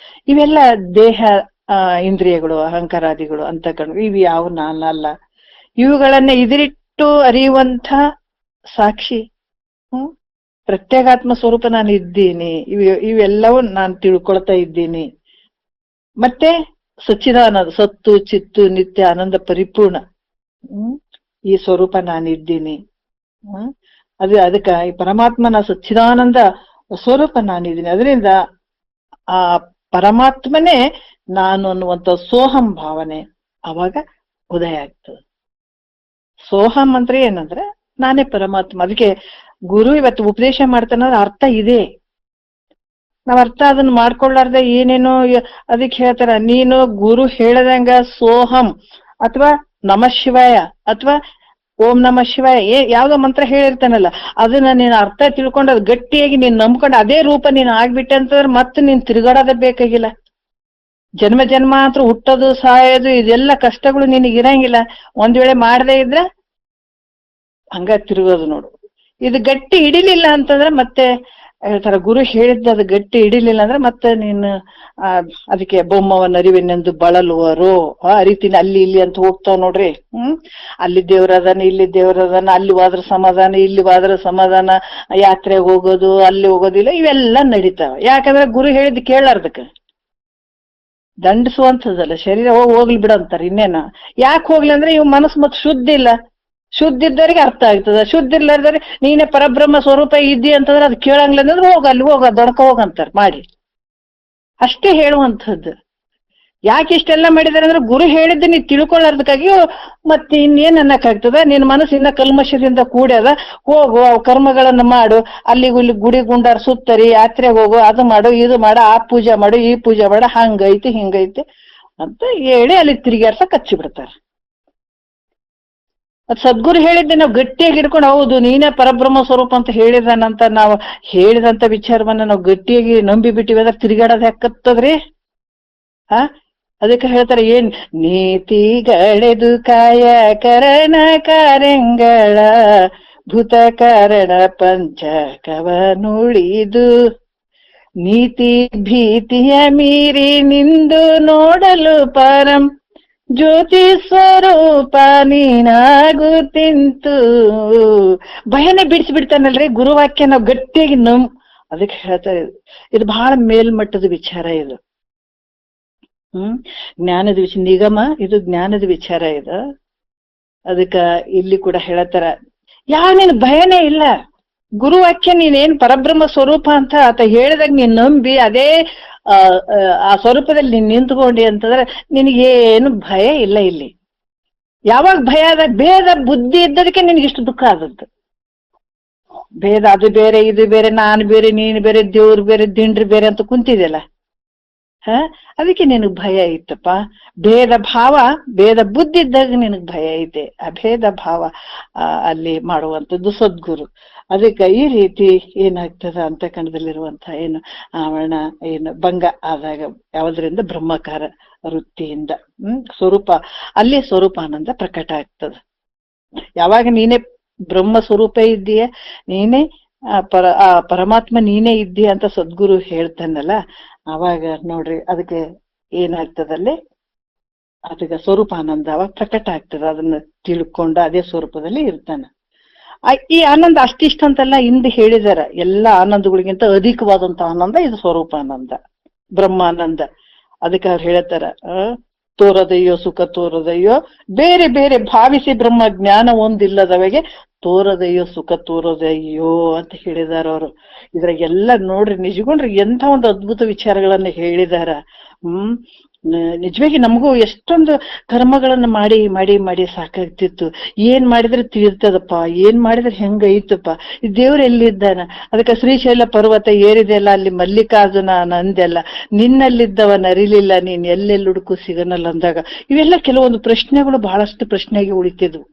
A: ಇವೆಲ್ಲ ದೇಹ, ಇಂದ್ರಿಯಗಳು, ಅಹಂಕಾರಾದಿಗಳು ಅಂತ ಇವು ಯಾವ ನಾನಲ್ಲ. ಇವುಗಳನ್ನ ಇದಿರಿಟ್ಟು ಅರಿಯುವಂಥ ಸಾಕ್ಷಿ ಪ್ರತ್ಯೇಗಾತ್ಮ ಸ್ವರೂಪ ನಾನು ಇದ್ದೀನಿ. ಇವೆಲ್ಲವೂ ನಾನು ತಿಳ್ಕೊಳ್ತಾ ಇದ್ದೀನಿ. ಮತ್ತೆ ಸಚ್ಚಿದಾನಂದ, ಸತ್ತು ಚಿತ್ತು ನಿತ್ಯ ಆನಂದ ಪರಿಪೂರ್ಣ ಈ ಸ್ವರೂಪ ನಾನಿದ್ದೀನಿ. ಅದಕ್ಕ ಈ ಪರಮಾತ್ಮನ ಸಚ್ಚಿದಾನಂದ ಸ್ವರೂಪ ನಾನಿದ್ದೀನಿ. ಅದರಿಂದ ಆ ಪರಮಾತ್ಮನೇ ನಾನು ಅನ್ನುವಂತ ಸೋಹಂ ಭಾವನೆ ಅವಾಗ ಉದಯ ಆಗ್ತದೆ. ಸೋಹಂ ಅಂದ್ರೆ ಏನಂದ್ರೆ ನಾನೇ ಪರಮಾತ್ಮ. ಅದಕ್ಕೆ ಗುರು ಇವತ್ತು ಉಪದೇಶ ಮಾಡ್ತಾನಂದ್ರೆ ಅರ್ಥ ಇದೆ. ನಾವ್ ಅರ್ಥ ಅದನ್ನ ಮಾಡ್ಕೊಳ್ಳಾರ್ದೆ ಏನೇನೋ ಅದಕ್ಕೆ ಹೇಳ್ತಾರ, ನೀನು ಗುರು ಹೇಳದಂಗ ಸೋಹಂ ಅಥವಾ ನಮ ಶಿವಾಯ ಅಥವಾ ಓಂ ನಮ ಶಿವಾಯ ಯಾವ್ದೋ ಮಂತ್ರ ಹೇಳಿರ್ತಾನಲ್ಲ, ಅದನ್ನ ನೀನ್ ಅರ್ಥ ತಿಳ್ಕೊಂಡು ಅದು ಗಟ್ಟಿಯಾಗಿ ನೀನ್ ನಂಬ್ಕೊಂಡು ಅದೇ ರೂಪ ನೀನ್ ಆಗ್ಬಿಟ್ಟೆ ಅಂತಂದ್ರೆ ಮತ್ತೆ ನೀನ್ ತಿರುಗಾಡೋದೇ ಬೇಕಾಗಿಲ್ಲ. ಜನ್ಮ ಜನ್ಮಾಂತರ ಹುಟ್ಟೋದು ಸಾಯೋದು ಇದೆಲ್ಲ ಕಷ್ಟಗಳು ನಿನಗೆ ಇರಂಗಿಲ್ಲ. ಒಂದ್ ವೇಳೆ ಮಾಡದೇ ಇದ್ರೆ ಹಂಗ ತಿರುಗೋದು ನೋಡು. ಇದು ಗಟ್ಟಿ ಹಿಡಿಲಿಲ್ಲ ಅಂತಂದ್ರೆ ಮತ್ತೆ ಹೇಳ್ತಾರ, ಗುರು ಹೇಳಿದ್ದ ಅದು ಗಟ್ಟಿ ಹಿಡಿಲಿಲ್ಲ ಅಂದ್ರೆ ಮತ್ತೆ ನೀನು ಅದಕ್ಕೆ ಬೊಮ್ಮವನ್ನ ಅರಿವಿನೆಂದು ಬಳಲುವರು ಅರಿತೀನಿ ಅಲ್ಲಿ ಇಲ್ಲಿ ಅಂತ ಹೋಗ್ತಾವ್ ನೋಡ್ರಿ. ಅಲ್ಲಿ ದೇವ್ರದಾನ, ಇಲ್ಲಿ ದೇವ್ರದಾನ, ಅಲ್ಲಿ ಹೋದ್ರ ಸಮಾಧಾನ, ಇಲ್ಲಿ ಹೋದ್ರ ಸಮಾಧಾನ, ಯಾತ್ರೆಗೆ ಹೋಗೋದು, ಅಲ್ಲಿ ಹೋಗೋದಿಲ್ಲ, ಇವೆಲ್ಲ ನಡೀತಾವ. ಯಾಕಂದ್ರೆ ಗುರು ಹೇಳಿದ್ ಕೇಳಾರ್ದಕ್ಕ ದಂಡಿಸುವಂಥದ್ದಲ್ಲ, ಶರೀರ ಹೋಗ್ಲಿ ಬಿಡಂತಾರ. ಇನ್ನೇನ ಯಾಕೆ ಹೋಗ್ಲಿ ಅಂದ್ರೆ ಇವ್ ಮನಸ್ಸು ಮತ್ ಶುದ್ಧ ಇಲ್ಲ. ಶುದ್ಧ ಇದ್ದವರಿಗೆ ಅರ್ಥ ಆಗ್ತದ, ಶುದ್ಧ ಇರ್ಲಾರ್ದವ್ರೆ ನೀನೇ ಪರಬ್ರಹ್ಮ ಸ್ವರೂಪ ಇದ್ದಿ ಅಂತಂದ್ರೆ ಅದು ಕೇಳಂಗಿಲ್ಲ ಅಂದ್ರೆ ಹೋಗ ಅಲ್ಲಿ ಹೋಗ ದೊಡ್ಕ ಹೋಗಂತಾರ ಮಾಡಿ. ಅಷ್ಟೇ ಹೇಳುವಂಥದ್ದು. ಯಾಕೆ ಇಷ್ಟೆಲ್ಲ ಮಾಡಿದಾರೆ ಅಂದ್ರೆ ಗುರು ಹೇಳಿದ್ದೆ ನೀ ತಿಳ್ಕೊಳ್ಳೋದಕ್ಕಾಗಿ. ಮತ್ತೆ ಇನ್ನೇನ್ ಅನ್ನಕ್ಕಾಗ್ತದ, ನಿನ್ನ ಮನಸ್ಸಿನ ಕಲ್ಮಶದಿಂದ ಕೂಡ್ಯದ. ಹೋಗು ಅವ್ ಕರ್ಮಗಳನ್ನ ಮಾಡು, ಅಲ್ಲಿಗೂ ಇಲ್ಲಿ ಗುಡಿ ಗುಂಡಾರ್ ಸುತ್ತರಿ, ಯಾತ್ರೆಗೆ ಹೋಗು, ಅದು ಮಾಡು ಇದು ಮಾಡು, ಆ ಪೂಜೆ ಮಾಡು ಈ ಪೂಜೆ ಮಾಡು, ಹಂಗೈತಿ ಹಿಂಗೈತಿ ಅಂತ ಹೇಳಿ ಅಲ್ಲಿ ತಿರುಗಾಡ್ಸ ಕಚ್ಚಿ ಬಿಡ್ತಾರ. ಅದ್ ಸದ್ಗುರು ಹೇಳಿದ್ದೆ ನಾವು ಗಟ್ಟಿಯಾಗಿ ಹಿಡ್ಕೊಂಡು, ಹೌದು ನೀನೇ ಪರಬ್ರಹ್ಮ ಸ್ವರೂಪ ಅಂತ ಹೇಳಿದಾನಂತ ನಾವು ಹೇಳಿದಂತ ವಿಚಾರವನ್ನ ನಾವು ಗಟ್ಟಿಯಾಗಿ ನಂಬಿ ಬಿಟ್ಟಿವಿ ಅಂದ್ರೆ ತಿರುಗಾಡೋದ್ ಯಾಕತ್ತದ್ರಿ? ಅದಕ್ಕೆ ಹೇಳ್ತಾರೆ, ಏನ್ ನೀತಿಗಳೆದು ಕಾಯ ಕರಣ ಕಾರ್ಯಗಳ ಭೂತ ಕಾರಣ ಪಂಚಕವ ನುಳಿದು ನೀತಿ ಭೀತಿಯ ಮೀರಿ ನಿಂದು ನೋಡಲು ಪರಂ ಜ್ಯೋತಿ ಸ್ವರೂಪ ನೀನಾಗುತ್ತಿಂತು. ಭಯನೇ ಬಿಡಿಸ್ಬಿಡ್ತಾನಲ್ರಿ ಗುರುವಾಕ್ಯ ನಾವು ಗಟ್ಟಿಯಾಗಿ ಅದಕ್ಕೆ ಹೇಳ್ತಾರೆ, ಇದು ಬಹಳ ಮೇಲ್ಮಟ್ಟದ ವಿಚಾರ ಇದು. ಜ್ಞಾನದ ವಿಷಯ ನಿಗಮ, ಇದು ಜ್ಞಾನದ ವಿಚಾರ ಇದು. ಅದಕ್ಕ ಇಲ್ಲಿ ಕೂಡ ಹೇಳತ್ತಾರ, ನಿನ್ ಭಯನೇ ಇಲ್ಲ. ಗುರುವಾಕ್ಯ ನೀನೇನ್ ಪರಬ್ರಹ್ಮ ಸ್ವರೂಪ ಅಂತ ಆತ ಹೇಳಿದಾಗ ನೀನ್ ನಂಬಿ ಅದೇ ಆ ಸ್ವರೂಪದಲ್ಲಿ ನೀನ್ ನಿಂತ್ಕೊಂಡಿ ಅಂತಂದ್ರೆ ನಿನಗೇನು ಭಯ ಇಲ್ಲ. ಇಲ್ಲಿ ಯಾವಾಗ ಭಯ ಆದಾಗ ಭೇದ ಬುದ್ಧಿ ಇದ್ದದಕ್ಕೆ ನಿನಗಿಷ್ಟು ದುಃಖ ಆದದ್ದು. ಭೇದ ಅದು ಬೇರೆ ಇದು ಬೇರೆ, ನಾನು ಬೇರೆ ನೀನು ಬೇರೆ, ದೇವ್ರು ಬೇರೆ ದಿಂಡ್ರಿ ಬೇರೆ ಅಂತ ಕುಂತಿದೆಯಲ್ಲ, ಅದಕ್ಕೆ ನಿನಗ್ ಭಯ ಇತ್ತಪ್ಪ. ಭೇದ ಭಾವ ಭೇದ ಬುದ್ಧಿ ಇದ್ದಾಗ ನಿನಗ್ ಭಯ ಐತೆ. ಆ ಭೇದ ಭಾವ ಅಲ್ಲಿ ಮಾಡುವಂಥದ್ದು ಸದ್ಗುರು. ಅದಕ್ಕೆ ಈ ರೀತಿ ಏನಾಗ್ತದ ಅಂತಃಕರಣದಲ್ಲಿರುವಂತ ಏನು ಆವರಣ ಏನು ಭಂಗ ಆದಾಗ ಯಾವುದರಿಂದ ಬ್ರಹ್ಮಕಾರ ವೃತ್ತಿಯಿಂದ ಸ್ವರೂಪ ಅಲ್ಲಿ ಸ್ವರೂಪಾನಂದ ಪ್ರಕಟ ಆಗ್ತದ. ಯಾವಾಗ ನೀನೇ ಬ್ರಹ್ಮ ಸ್ವರೂಪ ಇದ್ದೀಯ, ನೀನೇ ಆ ಪರಮಾತ್ಮ ನೀನೇ ಇದ್ದೀಯ ಅಂತ ಸದ್ಗುರು ಹೇಳ್ತಾನಲ್ಲ, ಅವಾಗ ನೋಡ್ರಿ ಅದಕ್ಕೆ ಏನಾಗ್ತದಲ್ಲಿ ಅದಕ್ಕೆ ಸ್ವರೂಪಾನಂದ ಅವಾಗ ಪ್ರಕಟ ಆಗ್ತದ. ಅದನ್ನ ತಿಳ್ಕೊಂಡ ಅದೇ ಸ್ವರೂಪದಲ್ಲಿ ಇರ್ತಾನ. ಈ ಆನಂದ ಅಷ್ಟಿಷ್ಟ ಅಂತಲ್ಲ, ಹಿಂದೆ ಹೇಳಿದಾರ ಎಲ್ಲ ಆನಂದಗಳಿಗಿಂತ ಅಧಿಕವಾದಂತ ಆನಂದ ಇದು ಸ್ವರೂಪಾನಂದ, ಬ್ರಹ್ಮಾನಂದ. ಅದಕ್ಕೆ ಅವ್ರು ಹೇಳ್ತಾರ, ತೋರದಯ್ಯೋ ಸುಖ ತೋರದಯ್ಯೋ ಬೇರೆ ಬೇರೆ ಭಾವಿಸಿ ಬ್ರಹ್ಮ ಜ್ಞಾನ ಒಂದಿಲ್ಲದವಗೆ ತೋರದಯ್ಯೋ ಸುಖ ತೋರದಯ್ಯೋ ಅಂತ ಹೇಳಿದಾರ ಅವರು. ಇದ್ರಾಗೆಲ್ಲ ನೋಡ್ರಿ ನಿಜಗೊಂಡ್ರಿ ಎಂಥ ಒಂದು ಅದ್ಭುತ ವಿಚಾರಗಳನ್ನ ಹೇಳಿದಾರ. ನಿಜವಾಗಿ ನಮಗೂ ಎಷ್ಟೊಂದು ಕರ್ಮಗಳನ್ನ ಮಾಡಿ ಮಾಡಿ ಮಾಡಿ ಸಾಕಾಗ್ತಿತ್ತು. ಏನ್ ಮಾಡಿದ್ರೆ ತೀರ್ತದಪ್ಪ, ಏನ್ ಮಾಡಿದ್ರೆ ಹೆಂಗೈತಪ್ಪ, ಈ ದೇವ್ರ ಎಲ್ಲಿದ್ದಾನ? ಅದಕ್ಕೆ ಶ್ರೀಶೈಲ ಪರ್ವತ ಏರಿದೆಲ್ಲ, ಅಲ್ಲಿ ಮಲ್ಲಿಕಾರ್ಜುನ ನಂದೆಲ್ಲ ನಿನ್ನಲ್ಲಿದ್ದವನ ಅರಿಲಿಲ್ಲ, ನೀನ್ ಎಲ್ಲೆಲ್ಲಿ ಹುಡುಕು ಸಿಗನಲ್ಲ ಅಂದಾಗ ಇವೆಲ್ಲ ಕೆಲವೊಂದು ಪ್ರಶ್ನೆಗಳು ಬಹಳಷ್ಟು ಪ್ರಶ್ನೆಗೆ ಉಳಿತಿದ್ವು.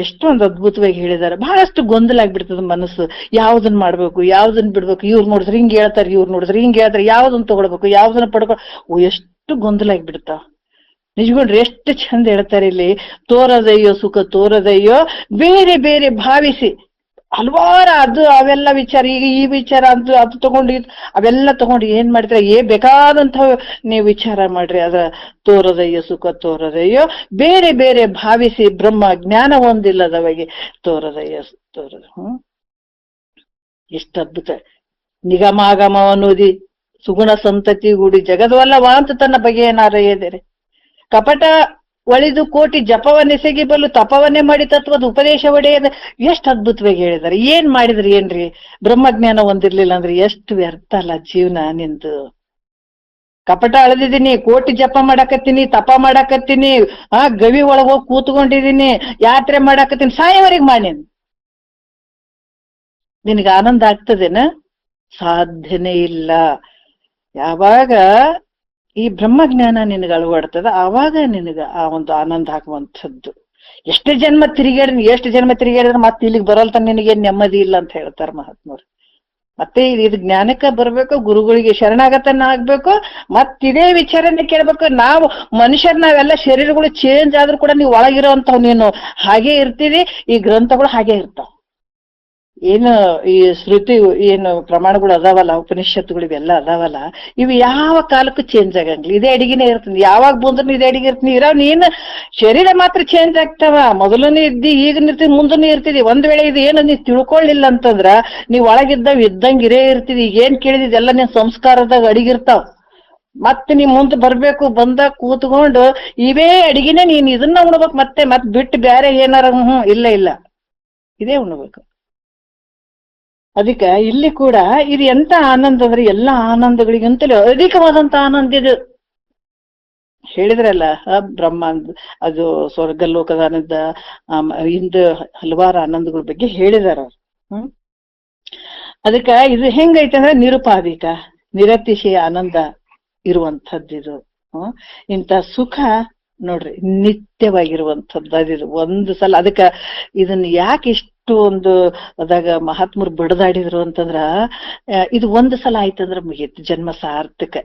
A: ಎಷ್ಟೊಂದು ಅದ್ಭುತವಾಗಿ ಹೇಳಿದಾರೆ. ಬಹಳಷ್ಟು ಗೊಂದಲ ಆಗ್ಬಿಡ್ತದ ಮನಸ್ಸು, ಯಾವ್ದನ್ ಮಾಡ್ಬೇಕು ಯಾವ್ದನ್ ಬಿಡ್ಬೇಕು, ಇವ್ರು ನೋಡಿದ್ರೆ ಹಿಂಗ್ ಹೇಳ್ತಾರೆ, ಇವ್ರು ನೋಡಿದ್ರೆ ಹಿಂಗ್ ಹೇಳ್ತಾರೆ, ಯಾವ್ದನ್ ತಗೊಳ್ಬೇಕು ಯಾವ್ದನ್ನ ಪಡ್ಕೊ, ಎಷ್ಟು ಗೊಂದಲ ಆಗ್ಬಿಡ್ತಾವ. ನಿಜಗೊಂಡ್ರಿ ಎಷ್ಟು ಚಂದ ಹೇಳ್ತಾರೆ ಇಲ್ಲಿ, ತೋರದಯ್ಯೋ ಸುಖ ತೋರದಯ್ಯೋ ಬೇರೆ ಬೇರೆ ಭಾವಿಸಿ ಹಲವಾರು ಅದು ಅವೆಲ್ಲ ವಿಚಾರ, ಈಗ ಈ ವಿಚಾರ ಅಂತ ಅದು ತಗೊಂಡು ಅವೆಲ್ಲ ತಗೊಂಡು ಏನ್ ಮಾಡ್ತಾರೆ, ಬೇಕಾದಂತ ನೀವು ವಿಚಾರ ಮಾಡ್ರಿ. ಅದ ತೋರದಯ್ಯೋ ಸುಖ ತೋರದಯ್ಯೋ ಬೇರೆ ಬೇರೆ ಭಾವಿಸಿ ಬ್ರಹ್ಮ ಜ್ಞಾನ ಹೊಂದಿಲ್ಲದವಗೆ ತೋರದಯ್ಯೋ ತೋರದ. ಎಷ್ಟು ಅದ್ಭುತ. ನಿಗಮಾಗಮ ಅನ್ನೋದಿ ಸುಗುಣ ಸಂತತಿ ಗೂಡಿ ಜಗದ್ವಲ್ಲ ವಾಂತ ತನ್ನ ಬಗೆಯನಾರಯ್ಯದರೆ ಕಪಟ ಒಳಿದು ಕೋಟಿ ಜಪವನ್ನೆಸಗಿ ಬಲ್ಲು ತಪವನ್ನೇ ಮಾಡಿ ತತ್ವದ ಉಪದೇಶ ಒಡೆಯದ. ಎಷ್ಟು ಅದ್ಭುತವಾಗಿ ಹೇಳಿದಾರೆ. ಏನ್ ಮಾಡಿದ್ರಿ ಏನ್ರಿ, ಬ್ರಹ್ಮಜ್ಞಾನ ಹೊಂದಿರ್ಲಿಲ್ಲ ಅಂದ್ರೆ ಎಷ್ಟು ವ್ಯರ್ಥ ಅಲ್ಲ ಜೀವನ ನಿಂದು. ಕಪಟ ಅಳದಿದ್ದೀನಿ, ಕೋಟಿ ಜಪ ಮಾಡಾಕತ್ತೀನಿ, ತಪ ಮಾಡಾಕತ್ತೀನಿ, ಗವಿ ಒಳಗ ಹೋಗಿ ಕೂತ್ಕೊಂಡಿದೀನಿ, ಯಾತ್ರೆ ಮಾಡಾಕತ್ತೀನಿ, ಸಾಯವರೆಗೆ ಮಾಡಿ ನಿನಗೆ ಆನಂದ ಆಗ್ತದೇನ? ಸಾಧ್ಯನೇ ಇಲ್ಲ. ಯಾವಾಗ ಈ ಬ್ರಹ್ಮಜ್ಞಾನ ನಿನಗೆ ಅಳವಡ್ತದ ಆವಾಗ ನಿನಗ ಆ ಒಂದು ಆನಂದ ಆಗುವಂಥದ್ದು. ಎಷ್ಟು ಜನ್ಮ ತಿರುಗಾಡಿದ್ರೆ ಮತ್ತೆ ಇಲ್ಲಿಗೆ ಬರೋಲ್ತ ನಿನಗೇನ್ ನೆಮ್ಮದಿ ಇಲ್ಲ ಅಂತ ಹೇಳ್ತಾರ ಮಹಾತ್ಮರು. ಮತ್ತೆ ಇದು ಜ್ಞಾನಕ್ಕೆ ಬರ್ಬೇಕು, ಗುರುಗಳಿಗೆ ಶರಣಾಗತನ ಆಗ್ಬೇಕು, ಮತ್ತಿದೇ ವಿಚಾರನೆ ಕೇಳ್ಬೇಕು. ನಾವು ಮನುಷ್ಯರ್ ನಾವೆಲ್ಲ ಶರೀರಗಳು ಚೇಂಜ್ ಆದ್ರೂ ಕೂಡ ನೀವು ಒಳಗಿರೋಂಥವ್ ನೀನು ಹಾಗೆ ಇರ್ತೀವಿ, ಈ ಗ್ರಂಥಗಳು ಹಾಗೆ ಇರ್ತಾವ. ಏನು ಈ ಶ್ರುತಿ ಏನು ಪ್ರಮಾಣಗಳು ಅದಾವಲ್ಲ, ಉಪನಿಷತ್ತುಗಳು ಇವೆಲ್ಲ ಅದಾವಲ್ಲ, ಇವು ಯಾವ ಕಾಲಕ್ಕೂ ಚೇಂಜ್ ಆಗಂಗಿಲ್ಲ. ಇದೇ ಅಡಿಗೆನೇ ಇರ್ತೀನಿ, ಯಾವಾಗ ಬಂದ್ರು ಇದೇ ಅಡಿಗೆ ಇರ್ತೀನಿ. ನೀನು ಶರೀರ ಮಾತ್ರ ಚೇಂಜ್ ಆಗ್ತಾವ. ಮೊದಲನೇ ಇದ್ದಿ, ಈಗ ಇರ್ತೀವಿ, ಮುಂದೂ ಇರ್ತೀವಿ. ಒಂದ್ ವೇಳೆ ಇದು ಏನು ನೀವ್ ತಿಳ್ಕೊಳ್ಳಿಲ್ಲ ಅಂತಂದ್ರ ನೀವ್ ಒಳಗಿದ್ದಾವ್ ಇದ್ದಂಗ ಇರೇ ಇರ್ತೀವಿ. ಈಗ ಏನ್ ಕೇಳಿದಿದೆಲ್ಲ ನೀನ್ ಸಂಸ್ಕಾರದಾಗ ಅಡಿಗಿರ್ತಾವ. ಮತ್ತೆ ನೀ ಮುಂದೆ ಬರ್ಬೇಕು, ಬಂದಾಗ ಕೂತ್ಕೊಂಡು ಇವೇ ಅಡಿಗೆನೆ ನೀನ್ ಇದನ್ನ ಉಣ್ಬೇಕು, ಮತ್ತೆ ಬಿಟ್ಟು ಬೇರೆ ಏನಾರ ಇಲ್ಲ ಇಲ್ಲ ಇದೇ ಉಣ್ಬೇಕು. ಅದಕ್ಕೆ ಇಲ್ಲಿ ಕೂಡ ಇದು ಎಂತ ಆನಂದ ಅಂದ್ರೆ ಎಲ್ಲಾ ಆನಂದಗಳಿಗಿಂತಲೂ ಅಧಿಕವಾದಂತ ಆನಂದ ಇದು. ಹೇಳಿದ್ರಲ್ಲ ಬ್ರಹ್ಮ ಅದು ಸ್ವರ್ಗ ಲೋಕದ ಆನಂದ, ಇಂದು ಹಲವಾರು ಆನಂದಗಳ ಬಗ್ಗೆ ಹೇಳಿದಾರ ಅವ್ರು. ಅದಕ್ಕ ಇದು ಹೆಂಗೈತೆ ಅಂದ್ರೆ ನಿರುಪಾಧಿಕ ನಿರತಿಶಯ ಆನಂದ ಇರುವಂಥದ್ದಿದು. ಇಂಥ ಸುಖ ನೋಡ್ರಿ ನಿತ್ಯವಾಗಿರುವಂಥದ್ದು ಅದಿದು. ಒಂದು ಸಲ ಅದಕ್ಕ ಇದನ್ನ ಯಾಕೆ ಇಷ್ಟು ಒಂದು ಅದಾಗ ಮಹಾತ್ಮರು ಬಡದಾಡಿದ್ರು ಅಂತಂದ್ರ, ಇದು ಒಂದು ಸಲ ಆಯ್ತಂದ್ರ ಮುಗೀತು, ಜನ್ಮ ಸಾರ್ಥಕ.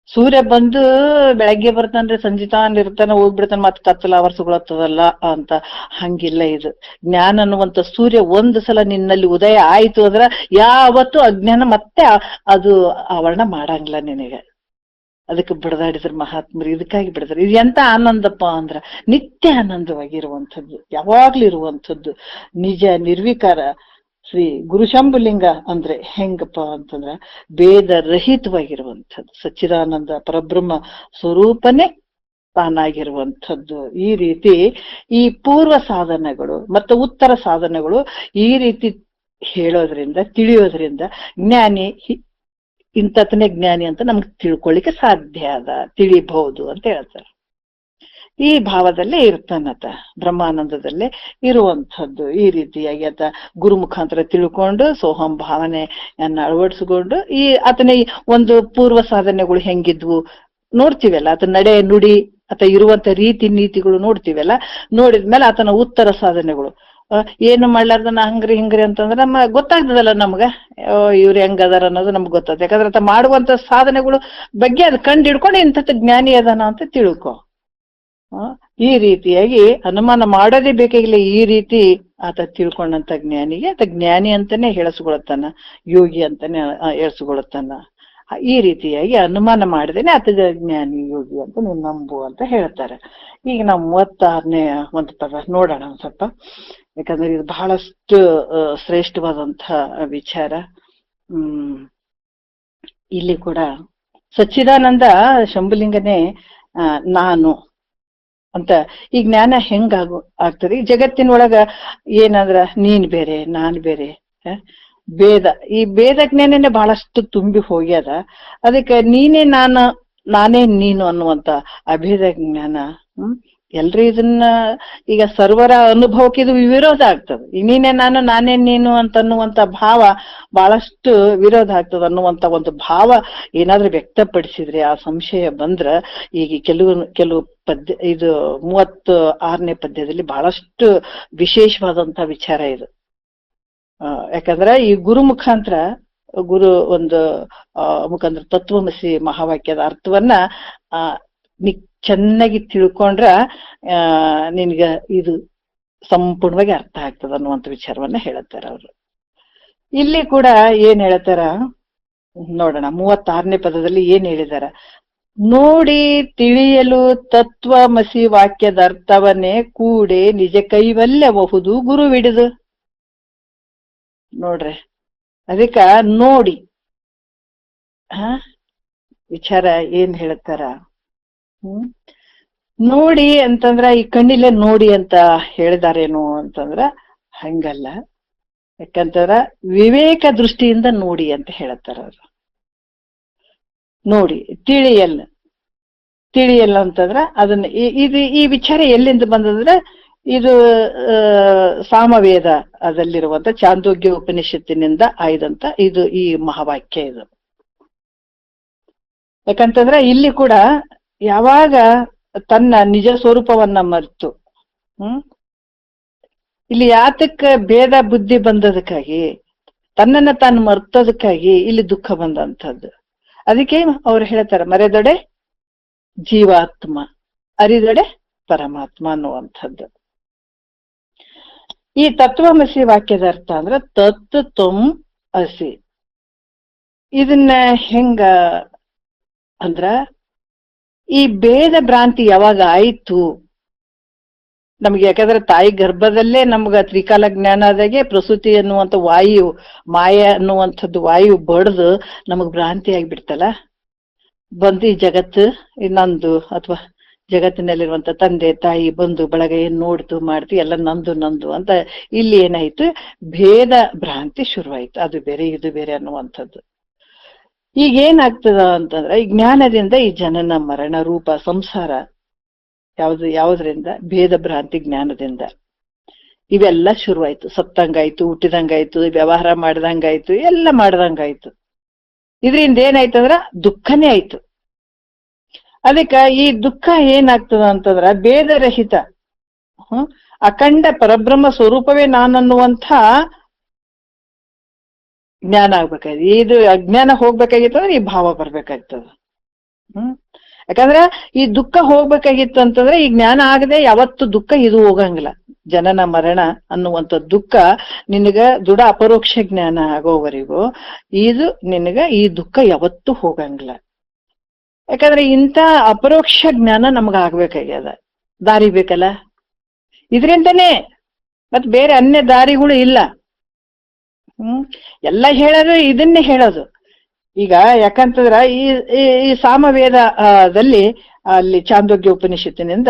A: ಸೂರ್ಯ ಬಂದು ಬೆಳಗ್ಗೆ ಬರ್ತಾನ್ರಿ, ಸಂಜಿತಾನ್ ಇರ್ತಾನ, ಹೋಗ್ಬಿಡ್ತಾನ, ಮತ್ ಕತ್ತಲ ವರ್ಷಗಳತ್ತದಲ್ಲ ಅಂತ. ಹಂಗಿಲ್ಲ ಇದು. ಜ್ಞಾನ ಅನ್ನುವಂತ ಸೂರ್ಯ ಒಂದು ಸಲ ನಿನ್ನಲ್ಲಿ ಉದಯ ಆಯ್ತು ಅಂದ್ರ ಯಾವತ್ತು ಅಜ್ಞಾನ ಮತ್ತೆ ಅದು ಆವರಣ ಮಾಡಂಗಿಲ್ಲ ನಿನಗೆ. ಅದಕ್ಕೆ ಬಿಡದಾಡಿದ್ರು ಮಹಾತ್ಮರು, ಇದಕ್ಕಾಗಿ ಬಿಡದಾರ. ಇದು ಎಂತ ಆನಂದಪ್ಪ ಅಂದ್ರ ನಿತ್ಯ ಆನಂದವಾಗಿರುವಂಥದ್ದು, ಯಾವಾಗ್ಲೂ ಇರುವಂಥದ್ದು, ನಿಜ ನಿರ್ವಿಕಾರ ಶ್ರೀ ಗುರುಶಂಭುಲಿಂಗ ಅಂದ್ರೆ ಹೆಂಗಪ್ಪ ಅಂತಂದ್ರ ಭೇದ ರಹಿತವಾಗಿರುವಂಥದ್ದು, ಸಚ್ಚಿದಾನಂದ ಪರಬ್ರಹ್ಮ ಸ್ವರೂಪನೇ ತಾನಾಗಿರುವಂಥದ್ದು. ಈ ರೀತಿ ಈ ಪೂರ್ವ ಸಾಧನೆಗಳು ಮತ್ತು ಉತ್ತರ ಸಾಧನೆಗಳು ಈ ರೀತಿ ಹೇಳೋದ್ರಿಂದ, ತಿಳಿಯೋದ್ರಿಂದ ಜ್ಞಾನಿ ಇಂಥತನೇ ಜ್ಞಾನಿ ಅಂತ ನಮ್ಗೆ ತಿಳ್ಕೊಳ್ಳಿಕ್ಕೆ ಸಾಧ್ಯ ಅದ, ತಿಳಿಬಹುದು ಅಂತ ಹೇಳ್ತಾರೆ. ಈ ಭಾವದಲ್ಲೇ ಇರ್ತಾನತ, ಬ್ರಹ್ಮಾನಂದದಲ್ಲೇ ಇರುವಂಥದ್ದು. ಈ ರೀತಿಯಾಗಿ ಆತ ಗುರು ಮುಖಾಂತರ ತಿಳ್ಕೊಂಡು ಸೋಹಂ ಭಾವನೆಯನ್ನ ಅಳವಡಿಸಿಕೊಂಡು ಈ ಆತನ ಒಂದು ಪೂರ್ವ ಸಾಧನೆಗಳು ಹೆಂಗಿದ್ವು ನೋಡ್ತೀವಲ್ಲ, ಆತ ನಡೆ ನುಡಿ ಆತ ಇರುವಂತ ರೀತಿ ನೀತಿಗಳು ನೋಡ್ತೀವಲ್ಲ, ನೋಡಿದ್ಮೇಲೆ ಆತನ ಉತ್ತರ ಸಾಧನೆಗಳು ಏನು ಮಾಡ್ಲಾರ್ದನ ಹಂಗ್ರಿ ಹಿಂಗ್ರಿ ಅಂತಂದ್ರೆ ನಮ್ಮ ಗೊತ್ತಾಗ್ತದಲ್ಲ ನಮ್ಗ, ಇವ್ರು ಹೆಂಗದಾರ ಅನ್ನೋದು ನಮ್ಗೆ ಗೊತ್ತಾಗ್ತದೆ. ಯಾಕಂದ್ರೆ ಆತ ಮಾಡುವಂತ ಸಾಧನೆಗಳು ಬಗ್ಗೆ ಅದು ಕಂಡು ಹಿಡ್ಕೊಂಡು ಇಂಥದ್ದು ಜ್ಞಾನಿ ಅದಾನ ಅಂತ ತಿಳ್ಕೊ. ಈ ರೀತಿಯಾಗಿ ಅನುಮಾನ ಮಾಡೋದೇ ಬೇಕಾಗಿಲ್ಲ. ಈ ರೀತಿ ಆತ ತಿಳ್ಕೊಂಡಂತ ಜ್ಞಾನಿಗೆ ಆತ ಜ್ಞಾನಿ ಅಂತಾನೆ ಹೇಳಿಸ್ಕೊಳತ್ತಾನ, ಯೋಗಿ ಅಂತಾನೆ ಹೇಳಿಸ್ಕೊಳತ್ತಾನ. ಈ ರೀತಿಯಾಗಿ ಅನುಮಾನ ಮಾಡಿದೇನೆ ಆತ ಜ್ಞಾನಿ ಯೋಗಿ ಅಂತ ನೀವು ನಂಬು ಅಂತ ಹೇಳ್ತಾರೆ. ಈಗ ನಾವು 36ನೇ ಒಂದು ಪದ ನೋಡೋಣ ಒಂದ್ ಸ್ವಲ್ಪ, ಯಾಕಂದ್ರೆ ಇದು ಬಹಳಷ್ಟು ಶ್ರೇಷ್ಠವಾದಂತ ವಿಚಾರ. ಇಲ್ಲಿ ಕೂಡ ಸಚ್ಚಿದಾನಂದ ಶಂಭುಲಿಂಗನೇ ನಾನು ಅಂತ ಈ ಜ್ಞಾನ ಆಗ್ತದೆ. ಈ ಜಗತ್ತಿನೊಳಗ ಏನಂದ್ರ ನೀನ್ ಬೇರೆ ನಾನ್ ಬೇರೆ, ಭೇದ, ಈ ಭೇದ ಜ್ಞಾನನೇ ಬಹಳಷ್ಟು ತುಂಬಿ ಹೋಗ್ಯದ. ಅದಕ್ಕೆ ನೀನೇ ನಾನು ನಾನೇ ನೀನು ಅನ್ನುವಂತ ಅಭೇದ ಜ್ಞಾನ ಎಲ್ರೂ ಇದನ್ನ ಈಗ ಸರ್ವರ ಅನುಭವಕ್ಕೆ ಇದು ವಿರೋಧ ಆಗ್ತದೆ. ನೀನೇ ನಾನು ನಾನೇ ನೀನು ಅಂತನ್ನುವಂತ ಭಾವ ಬಹಳಷ್ಟು ವಿರೋಧ ಆಗ್ತದ ಅನ್ನುವಂತ ಒಂದು ಭಾವ ಏನಾದ್ರೂ ವ್ಯಕ್ತಪಡಿಸಿದ್ರೆ, ಆ ಸಂಶಯ ಬಂದ್ರ, ಈಗ ಕೆಲವು ಪದ್ಯ ಇದು 36ನೇ ಪದ್ಯದಲ್ಲಿ ಬಹಳಷ್ಟು ವಿಶೇಷವಾದಂತ ವಿಚಾರ ಇದು. ಯಾಕಂದ್ರೆ ಈ ಗುರು ಮುಖಾಂತರ ಗುರು ಒಂದು ಮುಖಾಂತರ ತತ್ವಮಸಿ ಮಹಾವಾಕ್ಯದ ಅರ್ಥವನ್ನ ಚೆನ್ನಾಗಿ ತಿಳ್ಕೊಂಡ್ರ ನಿನ್ಗ ಇದು ಸಂಪೂರ್ಣವಾಗಿ ಅರ್ಥ ಆಗ್ತದ ಅನ್ನುವಂಥ ವಿಚಾರವನ್ನ ಹೇಳತ್ತಾರ ಅವರು. ಇಲ್ಲಿ ಕೂಡ ಏನ್ ಹೇಳ್ತಾರ ನೋಡೋಣ. 36ನೇ ಪದದಲ್ಲಿ ಏನ್ ಹೇಳಿದಾರ ನೋಡಿ ತಿಳಿಯಲು ತತ್ವಮಸಿ ವಾಕ್ಯದ ಅರ್ಥವನ್ನೇ ಕೂಡೆ ನಿಜ ಕೈವಲ್ಯಬಹುದು ಗುರುವಿಡಿದು. ನೋಡ್ರಿ, ಅದಕ್ಕ ನೋಡಿ ವಿಚಾರ ಏನ್ ಹೇಳ್ತಾರ. ನೋಡಿ ಅಂತಂದ್ರ ಈ ಕಣ್ಣಿಲೆ ನೋಡಿ ಅಂತ ಹೇಳಿದಾರೇನು ಅಂತಂದ್ರ ಹಂಗಲ್ಲ. ಯಾಕಂತಂದ್ರ ವಿವೇಕ ದೃಷ್ಟಿಯಿಂದ ನೋಡಿ ಅಂತ ಹೇಳತ್ತಾರ ಅವ್ರು. ನೋಡಿ ತಿಳಿಯಲ್ಲ ಅಂತಂದ್ರ ಅದನ್ನ ಈ ವಿಚಾರ ಎಲ್ಲಿಂದ ಬಂದದ್ರ, ಇದು ಸಾಮವೇದ ಅದಲ್ಲಿರುವಂತ ಚಾಂದೋಗ್ಯ ಉಪನಿಷತ್ತಿನಿಂದ ಆಯ್ದಂತ ಇದು ಈ ಮಹಾವಾಕ್ಯ ಇದು. ಯಾಕಂತಂದ್ರ ಇಲ್ಲಿ ಕೂಡ ಯಾವಾಗ ತನ್ನ ನಿಜ ಸ್ವರೂಪವನ್ನ ಮರೆತು ಇಲ್ಲಿ ಯಾತಕ್ಕ ಭೇದ ಬುದ್ಧಿ ಬಂದದಕ್ಕಾಗಿ, ತನ್ನನ್ನ ತಾನು ಮರ್ತದಕ್ಕಾಗಿ ಇಲ್ಲಿ ದುಃಖ ಬಂದಂಥದ್ದು. ಅದಕ್ಕೆ ಅವ್ರು ಹೇಳ್ತಾರ ಮರೆದೊಡೆ ಜೀವಾತ್ಮ, ಅರಿದೊಡೆ ಪರಮಾತ್ಮ ಅನ್ನುವಂಥದ್ದು. ಈ ತತ್ವಮಸಿ ವಾಕ್ಯದ ಅರ್ಥ ಅಂದ್ರ ತತ್ ತ್ವಂ ಅಸಿ. ಇದನ್ನ ಹೆಂಗ ಅಂದ್ರ ಈ ಭೇದ ಭ್ರಾಂತಿ ಯಾವಾಗ ಆಯ್ತು ನಮ್ಗೆ, ಯಾಕಂದ್ರೆ ತಾಯಿ ಗರ್ಭದಲ್ಲೇ ನಮ್ಗ ತ್ರಿಕಾಲ ಜ್ಞಾನದಾಗೆ ಪ್ರಸೂತಿ ಅನ್ನುವಂಥ ವಾಯು, ಮಾಯ ಅನ್ನುವಂಥದ್ದು ವಾಯು ಬಡ್ದು ನಮಗ್ ಭ್ರಾಂತಿ ಆಗ್ಬಿಡ್ತಲ್ಲ. ಬಂದು ಈ ಜಗತ್ತು ನಂದು ಅಥವಾ ಜಗತ್ತಿನಲ್ಲಿರುವಂತ ತಂದೆ ತಾಯಿ ಬಂಧು ಬಳಗ ಏನ್ ನೋಡ್ತು ಮಾಡ್ತು ಎಲ್ಲ ನಂದು ನಂದು ಅಂತ ಇಲ್ಲಿ ಏನಾಯ್ತು, ಭೇದ ಭ್ರಾಂತಿ ಶುರುವಾಯ್ತು. ಅದು ಬೇರೆ ಇದು ಬೇರೆ ಅನ್ನುವಂಥದ್ದು. ಈಗ ಏನಾಗ್ತದ ಅಂತಂದ್ರೆ, ಈ ಜ್ಞಾನದಿಂದ ಈ ಜನನ ಮರಣ ರೂಪ ಸಂಸಾರ ಯಾವುದ್ರಿಂದ? ಭೇದ ಭ್ರಾಂತಿ ಜ್ಞಾನದಿಂದ ಇವೆಲ್ಲ ಶುರುವಾಯ್ತು. ಸತ್ತಂಗಾಯ್ತು, ಹುಟ್ಟಿದಂಗಾಯ್ತು, ವ್ಯವಹಾರ ಮಾಡ್ದಂಗಾಯ್ತು, ಎಲ್ಲ ಮಾಡ್ದಂಗಾಯ್ತು. ಇದರಿಂದ ಏನಾಯ್ತಂದ್ರ ದುಃಖನೇ ಆಯ್ತು. ಅದಕ್ಕ ಈ ದುಃಖ ಏನಾಗ್ತದ ಅಂತಂದ್ರ ಭೇದರಹಿತ ಅಖಂಡ ಪರಬ್ರಹ್ಮ ಸ್ವರೂಪವೇ ನಾನನ್ನುವಂಥ ಜ್ಞಾನ ಆಗ್ಬೇಕಾಗಿದೆ. ಇದು ಅಜ್ಞಾನ ಹೋಗ್ಬೇಕಾಗಿತ್ತಂದ್ರೆ ಈ ಭಾವ ಬರ್ಬೇಕಾಗ್ತದ. ಯಾಕಂದ್ರ ಈ ದುಃಖ ಹೋಗ್ಬೇಕಾಗಿತ್ತು ಅಂತಂದ್ರೆ ಈ ಜ್ಞಾನ ಆಗದೆ ಯಾವತ್ತು ದುಃಖ ಇದು ಹೋಗಂಗಿಲ್ಲ. ಜನನ ಮರಣ ಅನ್ನುವಂಥ ದುಃಖ ನಿನಗ ದೃಢ ಅಪರೋಕ್ಷ ಜ್ಞಾನ ಆಗೋವರೆಗೂ ಇದು ನಿನಗ ಈ ದುಃಖ ಯಾವತ್ತೂ ಹೋಗಂಗಿಲ್ಲ. ಯಾಕಂದ್ರೆ ಇಂಥ ಅಪರೋಕ್ಷ ಜ್ಞಾನ ನಮಗ ಆಗ್ಬೇಕಾಗ್ಯದ. ದಾರಿ ಬೇಕಲ್ಲ, ಇದರಿಂದನೇ ಮತ್ ಬೇರೆ ಅನ್ಯ ದಾರಿಗಳು ಇಲ್ಲ. ಎಲ್ಲ ಹೇಳೋದು ಇದನ್ನೇ ಹೇಳೋದು. ಈಗ ಯಾಕಂತಂದ್ರ ಈ ಸಾಮವೇದದಲ್ಲಿ ಅಲ್ಲಿ ಚಾಂದೋಗ್ಯ ಉಪನಿಷತ್ತಿನಿಂದ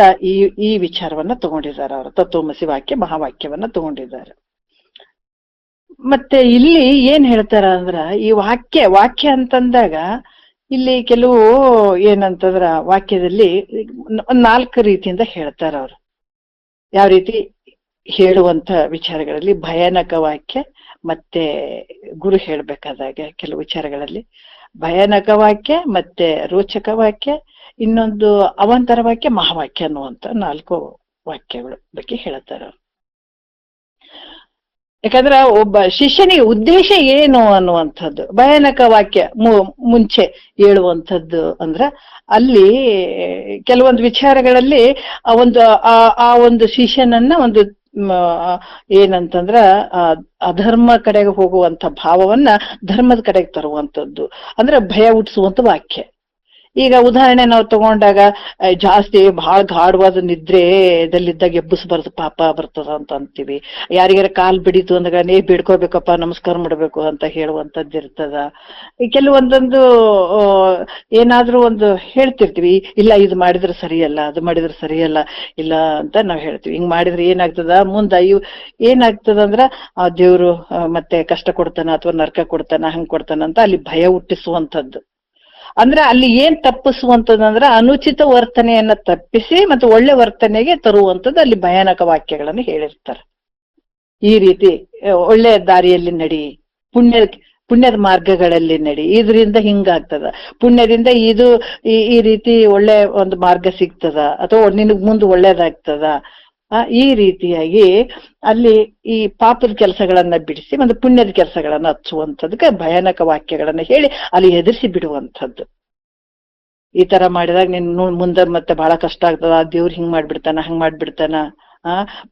A: ಈ ವಿಚಾರವನ್ನ ತಗೊಂಡಿದ್ದಾರೆ. ಅವರು ತತ್ವಮಸಿ ವಾಕ್ಯ ಮಹಾವಾಕ್ಯವನ್ನ ತಗೊಂಡಿದ್ದಾರೆ. ಮತ್ತೆ ಇಲ್ಲಿ ಏನ್ ಹೇಳ್ತಾರ ಅಂದ್ರ, ಈ ವಾಕ್ಯ ಅಂತಂದಾಗ ಇಲ್ಲಿ ಕೆಲವು ಏನಂತಂದ್ರ ವಾಕ್ಯದಲ್ಲಿ 4 ರೀತಿಯಿಂದ ಹೇಳ್ತಾರ ಅವರು. ಯಾವ ರೀತಿ ಹೇಳುವಂತ ವಿಚಾರಗಳಲ್ಲಿ ಭಯಾನಕ ವಾಕ್ಯ, ಮತ್ತೆ ಗುರು ಹೇಳ್ಬೇಕಾದಾಗ ಕೆಲವು ವಿಚಾರಗಳಲ್ಲಿ ಭಯಾನಕ ವಾಕ್ಯ, ಮತ್ತೆ ರೋಚಕ ವಾಕ್ಯ, ಇನ್ನೊಂದು ಅವಾಂತರ ವಾಕ್ಯ, ಮಹಾವಾಕ್ಯ ಅನ್ನುವಂತ 4 ವಾಕ್ಯಗಳ ಬಗ್ಗೆ ಹೇಳ್ತಾರ. ಯಾಕಂದ್ರ ಒಬ್ಬ ಶಿಷ್ಯನಿಗೆ ಉದ್ದೇಶ ಏನು ಅನ್ನುವಂಥದ್ದು. ಭಯಾನಕ ವಾಕ್ಯ ಮುಂಚೆ ಹೇಳುವಂಥದ್ದು ಅಂದ್ರ ಅಲ್ಲಿ ಕೆಲವೊಂದು ವಿಚಾರಗಳಲ್ಲಿ ಆ ಒಂದು ಶಿಷ್ಯನನ್ನ ಒಂದು ಏನಂತಂದ್ರ ಅಧರ್ಮ ಕಡೆಗೆ ಹೋಗುವಂತ ಭಾವವನ್ನ ಧರ್ಮದ ಕಡೆಗೆ ತರುವಂಥದ್ದು, ಅಂದ್ರೆ ಭಯ ಹುಟ್ಟಿಸುವಂತ ವಾಕ್ಯ. ಈಗ ಉದಾಹರಣೆ ನಾವು ತಗೊಂಡಾಗ ಜಾಸ್ತಿ ಬಹಳ ಗಾಢವಾದ ನಿದ್ರೆದಲ್ಲಿದ್ದಾಗ ಎಬ್ಬಿಸ್ಬಾರ್ದು, ಪಾಪ ಬರ್ತದ ಅಂತ ಅಂತೀವಿ. ಯಾರಿಗಾರ ಕಾಲ್ ಬಿಡಿತು ಅಂದಾಗ ಬೇಡ್ಕೋಬೇಕಪ್ಪ, ನಮಸ್ಕಾರ ಮಾಡ್ಬೇಕು ಅಂತ ಹೇಳುವಂತದ್ದು ಇರ್ತದ. ಕೆಲವೊಂದೊಂದು ಏನಾದ್ರೂ ಒಂದು ಹೇಳ್ತಿರ್ತೀವಿ, ಇಲ್ಲ ಇದು ಮಾಡಿದ್ರೆ ಸರಿಯಲ್ಲ, ಅದು ಮಾಡಿದ್ರೆ ಸರಿಯಲ್ಲ ಇಲ್ಲ ಅಂತ ನಾವ್ ಹೇಳ್ತೀವಿ. ಹಿಂಗ್ ಮಾಡಿದ್ರೆ ಏನಾಗ್ತದ ಮುಂದ ಏನಾಗ್ತದ ಅಂದ್ರ ಆ ದೇವ್ರು ಮತ್ತೆ ಕಷ್ಟ ಕೊಡ್ತಾನ ಅಥವಾ ನರಕ ಕೊಡ್ತಾನ, ಹಂಗ್ ಕೊಡ್ತಾನ ಅಂತ ಅಲ್ಲಿ ಭಯ ಹುಟ್ಟಿಸುವಂಥದ್ದು. ಅಂದ್ರೆ ಅಲ್ಲಿ ಏನ್ ತಪ್ಪಿಸುವಂಥದ್ದಂದ್ರ ಅನುಚಿತ ವರ್ತನೆಯನ್ನ ತಪ್ಪಿಸಿ ಮತ್ತೆ ಒಳ್ಳೆ ವರ್ತನೆಗೆ ತರುವಂಥದ್ದು ಅಲ್ಲಿ ಭಯಾನಕ ವಾಕ್ಯಗಳನ್ನು ಹೇಳಿರ್ತಾರೆ. ಈ ರೀತಿ ಒಳ್ಳೆ ದಾರಿಯಲ್ಲಿ ನಡಿ, ಪುಣ್ಯದ ಮಾರ್ಗಗಳಲ್ಲಿ ನಡಿ, ಇದರಿಂದ ಹಿಂಗಾಗ್ತದ, ಪುಣ್ಯದಿಂದ ಇದು ಈ ರೀತಿ ಒಳ್ಳೆ ಒಂದು ಮಾರ್ಗ ಸಿಗ್ತದ, ಅಥವಾ ನಿನಗ್ ಮುಂದೆ ಒಳ್ಳೇದಾಗ್ತದ. ಈ ರೀತಿಯಾಗಿ ಅಲ್ಲಿ ಈ ಪಾಪದ ಕೆಲಸಗಳನ್ನ ಬಿಡಿಸಿ ಮತ್ತೆ ಪುಣ್ಯದ ಕೆಲಸಗಳನ್ನ ಹಚ್ಚುವಂಥದಕ್ಕೆ ಭಯಾನಕ ವಾಕ್ಯಗಳನ್ನ ಹೇಳಿ ಅಲ್ಲಿ ಎದುರಿಸಿ ಬಿಡುವಂಥದ್ದು. ಈ ತರ ಮಾಡಿದಾಗ ನಿನ್ ಮುಂದೆ ಮತ್ತೆ ಬಹಳ ಕಷ್ಟ ಆಗ್ತದ, ದೇವ್ರು ಹಿಂಗ್ ಮಾಡ್ಬಿಡ್ತಾನ, ಹಂಗ್ ಮಾಡ್ಬಿಡ್ತಾನ,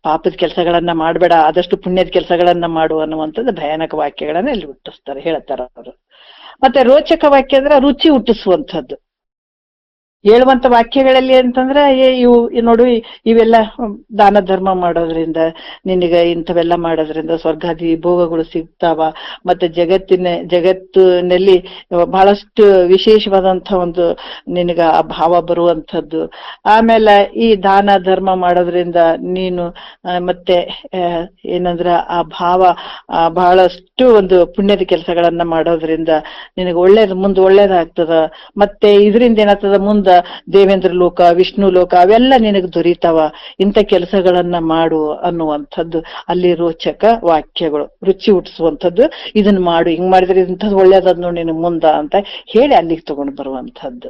A: ಪಾಪದ ಕೆಲಸಗಳನ್ನ ಮಾಡ್ಬೇಡ, ಆದಷ್ಟು ಪುಣ್ಯದ ಕೆಲಸಗಳನ್ನ ಮಾಡು ಅನ್ನುವಂಥದ್ದು ಭಯಾನಕ ವಾಕ್ಯಗಳನ್ನ ಇಲ್ಲಿ ಹುಟ್ಟಿಸ್ತಾರೆ, ಹೇಳ್ತಾರ ಅವರು. ಮತ್ತೆ ರೋಚಕ ವಾಕ್ಯ ಅಂದ್ರೆ ರುಚಿ ಹುಟ್ಟಿಸುವಂಥದ್ದು. ಹೇಳುವಂತ ವಾಕ್ಯಗಳಲ್ಲಿ ಅಂತಂದ್ರೆ ಇವು ನೋಡು, ಇವೆಲ್ಲ ದಾನ ಧರ್ಮ ಮಾಡೋದ್ರಿಂದ ನಿನಗ ಇಂಥವೆಲ್ಲ ಮಾಡೋದ್ರಿಂದ ಸ್ವರ್ಗಾದಿ ಭೋಗಗಳು ಸಿಗ್ತಾವ, ಮತ್ತೆ ಜಗತ್ತಿನಲ್ಲಿ ಬಹಳಷ್ಟು ವಿಶೇಷವಾದಂತ ಒಂದು ನಿನಗ ಆ ಭಾವ ಬರುವಂಥದ್ದು. ಆಮೇಲೆ ಈ ದಾನ ಧರ್ಮ ಮಾಡೋದ್ರಿಂದ ನೀನು ಮತ್ತೆ ಏನಂದ್ರ ಆ ಭಾವ ಬಹಳಷ್ಟು ಒಂದು ಪುಣ್ಯದ ಕೆಲಸಗಳನ್ನ ಮಾಡೋದ್ರಿಂದ ನಿನಗೆ ಮುಂದೆ ಒಳ್ಳೇದಾಗ್ತದ. ಮತ್ತೆ ಇದರಿಂದ ಏನಾಗ್ತದ, ಮುಂದ ದೇವೇಂದ್ರ ಲೋಕ, ವಿಷ್ಣು ಲೋಕ ಅವೆಲ್ಲ ನಿನಗೆ ದೊರೀತಾವ, ಇಂಥ ಕೆಲಸಗಳನ್ನ ಮಾಡು ಅನ್ನುವಂಥದ್ದು ಅಲ್ಲಿ ರೋಚಕ ವಾಕ್ಯಗಳು, ರುಚಿ ಹುಟ್ಟಿಸುವಂಥದ್ದು. ಇದನ್ನ ಮಾಡು, ಹಿಂಗ್ ಮಾಡಿದ್ರೆ ಇಂಥದ್ದು ಒಳ್ಳೇದದ್ ನೋಡಿ ನಿನಗೆ ಮುಂದ ಅಂತ ಹೇಳಿ ಅಲ್ಲಿಗೆ ತಗೊಂಡು ಬರುವಂಥದ್ದು.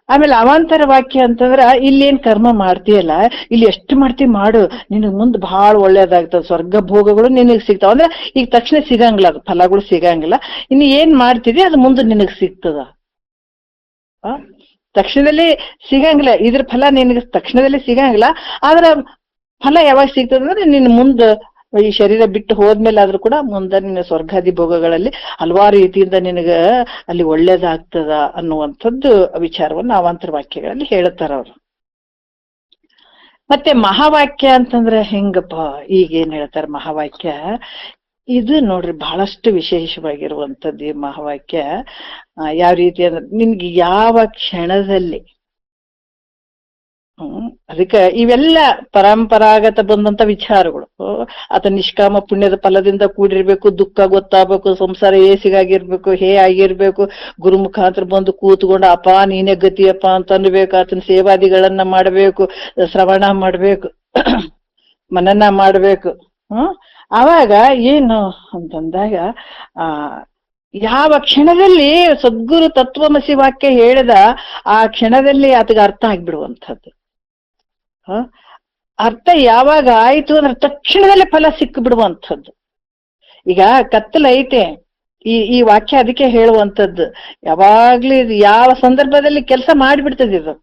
A: ಆಮೇಲೆ ಅವಾಂತರ ವಾಕ್ಯ ಅಂತಂದ್ರ ಇಲ್ಲಿ ಏನ್ ಕರ್ಮ ಮಾಡ್ತೀಯಲ್ಲ, ಇಲ್ಲಿ ಎಷ್ಟು ಮಾಡ್ತೀವಿ ಮಾಡು, ನಿನಗ್ ಮುಂದ್ ಬಹಳ ಒಳ್ಳೇದಾಗ್ತದ, ಸ್ವರ್ಗ ಭೋಗಗಳು ನಿನಗ್ ಸಿಗ್ತಾವ. ಅಂದ್ರೆ ಈಗ ತಕ್ಷಣ ಸಿಗಂಗಿಲ್ಲ, ಅದು ಫಲಗಳು ಸಿಗಂಗಿಲ್ಲ. ಇನ್ನು ಏನ್ ಮಾಡ್ತಿದಿ ಅದು ಮುಂದೆ ನಿನಗ್ ಸಿಗ್ತದ. ತಕ್ಷಣದಲ್ಲಿ ಸಿಗಂಗಿಲ್ಲ, ಇದ್ರ ಫಲ ನಿನಗೆ ತಕ್ಷಣದಲ್ಲಿ ಸಿಗಂಗಿಲ್ಲ. ಆದ್ರ ಫಲ ಯಾವಾಗ ಸಿಗ್ತದಂದ್ರೆ ನಿನ್ ಮುಂದ ಈ ಶರೀರ ಬಿಟ್ಟು ಹೋದ್ಮೇಲೆ ಆದ್ರೂ ಕೂಡ ಮುಂದೆ ನಿನ್ನ ಸ್ವರ್ಗಾದಿ ಭೋಗಗಳಲ್ಲಿ ಹಲವಾರು ರೀತಿಯಿಂದ ನಿನಗ ಅಲ್ಲಿ ಒಳ್ಳೇದಾಗ್ತದ ಅನ್ನುವಂಥದ್ದು ವಿಚಾರವನ್ನು ಅವಾಂತರ ವಾಕ್ಯಗಳಲ್ಲಿ ಹೇಳ್ತಾರ ಅವರು. ಮತ್ತೆ ಮಹಾವಾಕ್ಯ ಅಂತಂದ್ರೆ ಹೆಂಗಪ್ಪ, ಈಗ ಏನ್ ಹೇಳ್ತಾರ ಮಹಾವಾಕ್ಯ, ಇದು ನೋಡ್ರಿ ಬಹಳಷ್ಟು ವಿಶೇಷವಾಗಿರುವಂತದ್ದು ಈ ಮಹಾವಾಕ್ಯ. ಯಾವ ರೀತಿ ಅಂದ್ರೆ ನಿನ್ಗೆ ಯಾವ ಕ್ಷಣದಲ್ಲಿ ಅದಕ್ಕೆ ಇವೆಲ್ಲ ಪರಂಪರಾಗತ ಬಂದಂತ ವಿಚಾರಗಳು. ಆತ ನಿಷ್ಕಾಮ ಪುಣ್ಯದ ಫಲದಿಂದ ಕೂಡಿರ್ಬೇಕು, ದುಃಖ ಗೊತ್ತಾಗಬೇಕು, ಸಂಸಾರ ಏಸಿಗಾಗಿರ್ಬೇಕು, ಹೇ ಆಗಿರ್ಬೇಕು, ಗುರು ಮುಖಾಂತರ ಬಂದು ಕೂತ್ಕೊಂಡು ಅಪ್ಪ ನೀನೇ ಗತಿಯಪ್ಪ ಅಂತ ಅನ್ಬೇಕು, ಆತನ ಸೇವಾದಿಗಳನ್ನ ಮಾಡ್ಬೇಕು, ಶ್ರವಣ ಮಾಡ್ಬೇಕು, ಮನನ ಮಾಡ್ಬೇಕು. ಆವಾಗ ಏನು ಅಂತಂದಾಗ ಯಾವ ಕ್ಷಣದಲ್ಲಿ ಸದ್ಗುರು ತತ್ವಮಸಿ ವಾಕ್ಯ ಹೇಳಿದ ಆ ಕ್ಷಣದಲ್ಲಿ ಆತಗೆ ಅರ್ಥ ಆಗ್ಬಿಡುವಂಥದ್ದು. ಅರ್ಥ ಯಾವಾಗ ಆಯ್ತು ಅಂದ್ರೆ ತಕ್ಷಣದಲ್ಲೇ ಫಲ ಸಿಕ್ಕು ಬಿಡುವಂಥದ್ದು. ಈಗ ಕತ್ತಲೈತೆ, ಈ ವಾಕ್ಯ ಅದಕ್ಕೆ ಹೇಳುವಂಥದ್ದು. ಯಾವಾಗ್ಲೂ ಇದು ಯಾವ ಸಂದರ್ಭದಲ್ಲಿ ಕೆಲಸ ಮಾಡಿಬಿಡ್ತದೆ. ಇದು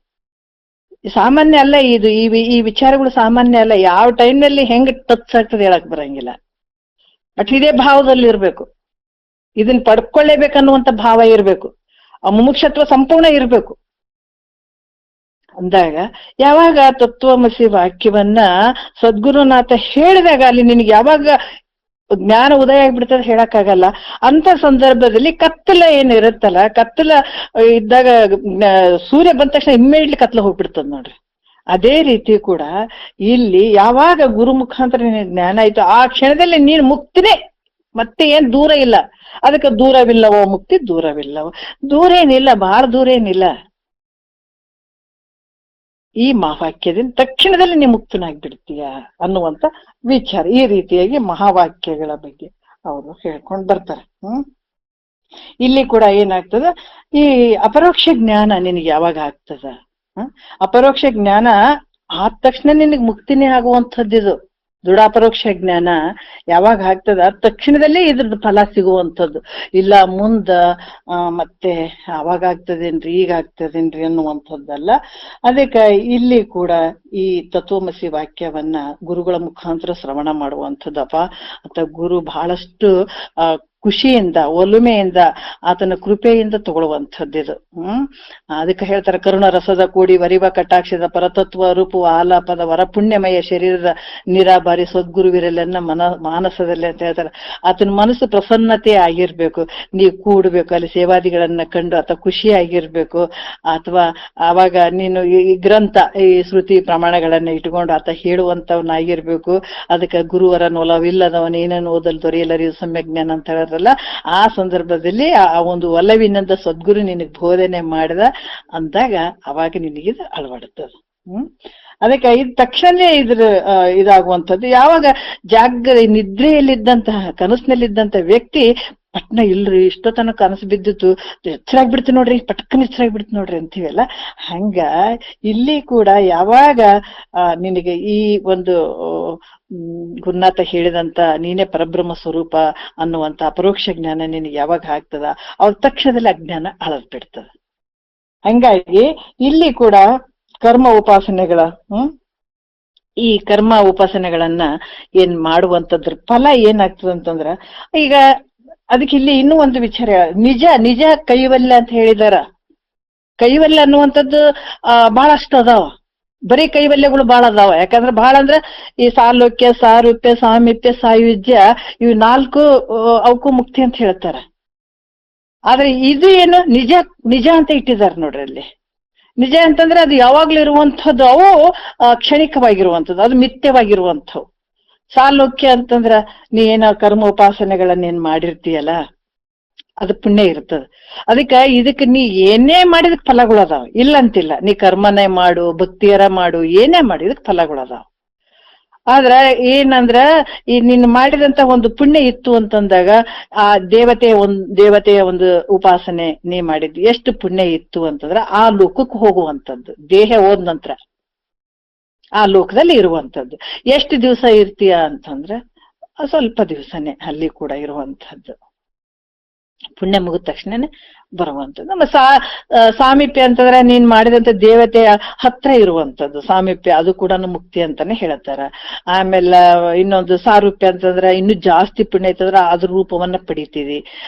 A: ಸಾಮಾನ್ಯ ಅಲ್ಲ, ಇದು ಈ ವಿಚಾರಗಳು ಸಾಮಾನ್ಯ ಅಲ್ಲ. ಯಾವ ಟೈಮ್ನಲ್ಲಿ ಹೆಂಗ್ ಟಚ್ ಆಗ್ತದೆ ಹೇಳಕ್ ಬರಂಗಿಲ್ಲ. ಬಟ್ ಇದೇ ಭಾವದಲ್ಲಿ ಇರ್ಬೇಕು, ಇದನ್ನ ಪಡ್ಕೊಳ್ಳೇಬೇಕನ್ನುವಂತ ಭಾವ ಇರ್ಬೇಕು, ಆ ಮುಮುಕ್ಷತ್ವ ಸಂಪೂರ್ಣ ಇರ್ಬೇಕು. ಅಂದಾಗ ಯಾವಾಗ ತತ್ವಮಸಿ ವಾಕ್ಯವನ್ನ ಸದ್ಗುರುನಾಥ ಹೇಳಿದಾಗ ಅಲ್ಲಿ ನಿನಗೆ ಯಾವಾಗ ಜ್ಞಾನ ಉದಯ ಆಗ್ಬಿಡ್ತದೆ ಹೇಳಕ್ಕಾಗಲ್ಲ. ಅಂತ ಸಂದರ್ಭದಲ್ಲಿ ಕತ್ತಲ ಏನಿರುತ್ತಲ್ಲ, ಕತ್ತಲ ಇದ್ದಾಗ ಸೂರ್ಯ ಬಂದ ತಕ್ಷಣ ಇಮ್ಮಿಡಿಯೇಟ್ಲಿ ಕತ್ತಲ ಹೋಗ್ಬಿಡ್ತದ ನೋಡ್ರಿ. ಅದೇ ರೀತಿ ಕೂಡ ಇಲ್ಲಿ ಯಾವಾಗ ಗುರು ಮುಖಾಂತರ ಜ್ಞಾನ ಆಯ್ತು ಆ ಕ್ಷಣದಲ್ಲಿ ನೀನು ಮುಕ್ತಿನೇ, ಮತ್ತೆ ಏನ್ ದೂರ ಇಲ್ಲ. ಅದಕ್ಕೆ ದೂರವಿಲ್ಲವೋ ಮುಕ್ತಿ, ದೂರವಿಲ್ಲವೋ, ದೂರ ಏನಿಲ್ಲ, ಬಹಳ ದೂರ ಏನಿಲ್ಲ. ಈ ಮಹಾವಾಕ್ಯದಿಂದ ತಕ್ಷಣದಲ್ಲಿ ನೀವು ಮುಕ್ತನಾಗ್ಬಿಡ್ತೀಯ ಅನ್ನುವಂತ ವಿಚಾರ. ಈ ರೀತಿಯಾಗಿ ಮಹಾವಾಕ್ಯಗಳ ಬಗ್ಗೆ ಅವರು ಹೇಳ್ಕೊಂಡು ಬರ್ತಾರೆ. ಇಲ್ಲಿ ಕೂಡ ಏನಾಗ್ತದ, ಈ ಅಪರೋಕ್ಷ ಜ್ಞಾನ ನಿನಗೆ ಯಾವಾಗ ಆಗ್ತದ, ಅಪರೋಕ್ಷ ಜ್ಞಾನ ಆದ ತಕ್ಷಣ ನಿನಗೆ ಮುಕ್ತಿನೇ ಆಗುವಂಥದ್ದಿದು. ದೃಢ ಅಪರೋಕ್ಷ ಜ್ಞಾನ ಯಾವಾಗ ಆಗ್ತದ ತಕ್ಷಣದಲ್ಲೇ ಇದ್ರದ್ದು ಫಲ ಸಿಗುವಂಥದ್ದು. ಇಲ್ಲ ಮುಂದ ಮತ್ತೆ ಅವಾಗ ಆಗ್ತದೇನ್ರಿ ಈಗ ಆಗ್ತದೇನ್ರಿ ಅನ್ನುವಂಥದ್ದಲ್ಲ. ಅದಕ್ಕೆ ಇಲ್ಲಿ ಕೂಡ ಈ ತತ್ವಮಸಿ ವಾಕ್ಯವನ್ನ ಗುರುಗಳ ಮುಖಾಂತರ ಶ್ರವಣ ಮಾಡುವಂಥದ್ದಪ್ಪ. ಅಥವಾ ಗುರು ಬಹಳಷ್ಟು ಖುಷಿಯಿಂದ, ಒಲುಮೆಯಿಂದ, ಆತನ ಕೃಪೆಯಿಂದ ತಗೊಳ್ಳುವಂಥದ್ದಿದು. ಅದಕ್ಕೆ ಹೇಳ್ತಾರೆ, ಕರುಣ ರಸದ ಕೂಡಿ ವರಿವ ಕಟಾಕ್ಷದ ಪರತತ್ವ ರೂಪು ಆಲಾಪದ ವರ ಪುಣ್ಯಮಯ ಶರೀರದ ನಿರಾಭಾರಿ ಸದ್ಗುರುವಿರಲೆನ್ನ ಮಾನಸದಲ್ಲಿ ಅಂತ ಹೇಳ್ತಾರೆ. ಆತನ ಮನಸ್ಸು ಪ್ರಸನ್ನತೆ ಆಗಿರ್ಬೇಕು, ನೀವು ಕೂಡ್ಬೇಕು, ಅಲ್ಲಿ ಸೇವಾದಿಗಳನ್ನ ಕಂಡು ಆತ ಖುಷಿ ಆಗಿರ್ಬೇಕು. ಅಥವಾ ಆವಾಗ ನೀನು ಈ ಗ್ರಂಥ, ಈ ಶ್ರುತಿ ಪ್ರಮಾಣಗಳನ್ನ ಇಟ್ಕೊಂಡು ಆತ ಹೇಳುವಂತವನಾಗಿರ್ಬೇಕು. ಅದಕ್ಕೆ ಗುರುವರ ಒಲವಿಲ್ಲದವನ ಏನನ್ನು ಓದಲು ದೊರೆಯಲರಿಯು ಸಮ್ಯಜ್ಞಾನ ಅಂತ ಹೇಳಿದ್ರಲ್ಲ, ಆ ಸಂದರ್ಭದಲ್ಲಿ ಆ ಒಂದು ಒಲವಿನಿಂದ ಸದ್ಗುರು ನಿನಗೆ ಬೋಧನೆ ಮಾಡಿದ ಅಂದಾಗ ಅವಾಗ ನಿನಗಿದು ಅಳವಡುತ್ತದೆ. ಅದಕ್ಕೆ ಇದು ತಕ್ಷಣ ಇದಾಗುವಂಥದ್ದು. ಯಾವಾಗ ನಿದ್ರೆಯಲ್ಲಿದ್ದಂತಹ, ಕನಸಿನಲ್ಲಿದ್ದಂತ ವ್ಯಕ್ತಿ ಪಟ್ನ ಇಲ್ರಿ ಇಷ್ಟೊತ್ತನ ಕನಸು ಬಿದ್ದಿತ್ತು, ಎಚ್ಚರಾಗ್ಬಿಡ್ತು ನೋಡ್ರಿ, ಪಟ್ಕನ ಎಚ್ಚರಾಗ್ಬಿಡ್ತು ನೋಡ್ರಿ ಅಂತೀವಲ್ಲ, ಹಂಗ ಇಲ್ಲಿ ಕೂಡ ಯಾವಾಗ ನಿನಗೆ ಈ ಒಂದು ಗುರುನಾಥ ಹೇಳಿದಂತ ನೀನೇ ಪರಬ್ರಹ್ಮ ಸ್ವರೂಪ ಅನ್ನುವಂತ ಅಪರೋಕ್ಷ ಜ್ಞಾನ ನಿನಗೆ ಯಾವಾಗ ಆಗ್ತದ ಅವ್ರ ತಕ್ಷಣದಲ್ಲಿ ಅಜ್ಞಾನ ಅಳದ್ಬಿಡ್ತದ. ಹಂಗಾಗಿ ಇಲ್ಲಿ ಕೂಡ ಕರ್ಮ ಉಪಾಸನೆಗಳ ಈ ಕರ್ಮ ಉಪಾಸನೆಗಳನ್ನ ಏನ್ ಮಾಡುವಂತದ್ರ ಫಲ ಏನಾಗ್ತದ ಅಂತಂದ್ರ, ಈಗ ಅದಕ್ಕೆ ಇಲ್ಲಿ ಇನ್ನೂ ಒಂದು ವಿಚಾರ, ನಿಜ ಕೈವಲ್ಯ ಅಂತ ಹೇಳಿದಾರ. ಕೈವಲ್ಯ ಅನ್ನುವಂಥದ್ದು ಬಹಳಷ್ಟು ಅದಾವ, ಬರೀ ಕೈವಲ್ಯಗಳು ಬಹಳ ಅದಾವ. ಯಾಕಂದ್ರೆ ಬಹಳ ಅಂದ್ರೆ ಈ ಸಾಲೋಕ್ಯ, ಸಾರೂಪ್ಯ, ಸಾಮೀಪ್ಯ, ಸಾಯುಜ್ಯ, ಇವು 4 ಅವಕ್ಕೂ ಮುಕ್ತಿ ಅಂತ ಹೇಳ್ತಾರ. ಆದ್ರೆ ಇದು ಏನು ನಿಜ ಅಂತ ಇಟ್ಟಿದ್ದಾರೆ ನೋಡ್ರಿ ಅಲ್ಲಿ. ನಿಜ ಅಂತಂದ್ರೆ ಅದು ಯಾವಾಗ್ಲೂ ಇರುವಂಥದ್ದು, ಅವು ಕ್ಷಣಿಕವಾಗಿರುವಂಥದ್ದು, ಅದು ಮಿಥ್ಯವಾಗಿರುವಂಥವು. ಸಾಲೋಕ್ಯ ಅಂತಂದ್ರ ನೀ ಏನ ಕರ್ಮೋಪಾಸನೆಗಳನ್ನೇನ್ ಮಾಡಿರ್ತೀಯಲ್ಲ ಅದು ಪುಣ್ಯ ಇರ್ತದ. ಇದಕ್ಕೆ ನೀ ಏನೇ ಮಾಡಿದಕ್ ಫಲಗಳು ಅದಾವ, ಇಲ್ಲ ಅಂತಿಲ್ಲ. ನೀ ಕರ್ಮನೇ ಮಾಡು, ಭಕ್ತಿಯರ ಮಾಡು, ಏನೇ ಮಾಡಿ ಇದಕ್ ಫಲಗಳು ಅದಾವ. ಆದ್ರ ಏನಂದ್ರ ಈ ನೀನ್ ಮಾಡಿದಂತ ಒಂದು ಪುಣ್ಯ ಇತ್ತು ಅಂತಂದಾಗ ಆ ದೇವತೆಯ ಒಂದು ಉಪಾಸನೆ ನೀ ಮಾಡಿದ್ ಎಷ್ಟು ಪುಣ್ಯ ಇತ್ತು ಅಂತಂದ್ರ ಆ ಲೋಕಕ್ಕೆ ಹೋಗುವಂಥದ್ದು. ದೇಹ ಹೋದ ನಂತರ ಆ ಲೋಕದಲ್ಲಿ ಇರುವಂಥದ್ದು. ಎಷ್ಟು ದಿವಸ ಇರ್ತೀಯ ಅಂತಂದ್ರೆ ಸ್ವಲ್ಪ ದಿವಸನೇ ಅಲ್ಲಿ ಕೂಡ ಇರುವಂಥದ್ದು. ಪುಣ್ಯ ಮುಗಿದ ತಕ್ಷಣನೇ ಬರುವಂಥದ್ದು. ನಮ್ಮ ಸಾಮೀಪ್ಯ ಅಂತಂದ್ರೆ ನೀನ್ ಮಾಡಿದಂತ ದೇವತೆಯ ಹತ್ರ ಇರುವಂಥದ್ದು ಸಾಮೀಪ್ಯ, ಅದು ಕೂಡ ಮುಕ್ತಿ ಅಂತಾನೆ ಹೇಳ್ತಾರ. ಆಮೇಲೆ ಇನ್ನೊಂದು ಸಾರೂಪ್ಯ ಅಂತಂದ್ರೆ ಇನ್ನು ಜಾಸ್ತಿ ಪುಣ್ಯ ಐತಂದ್ರ ಅದ್ರ ರೂಪವನ್ನ ಪಡಿತೀವಿ.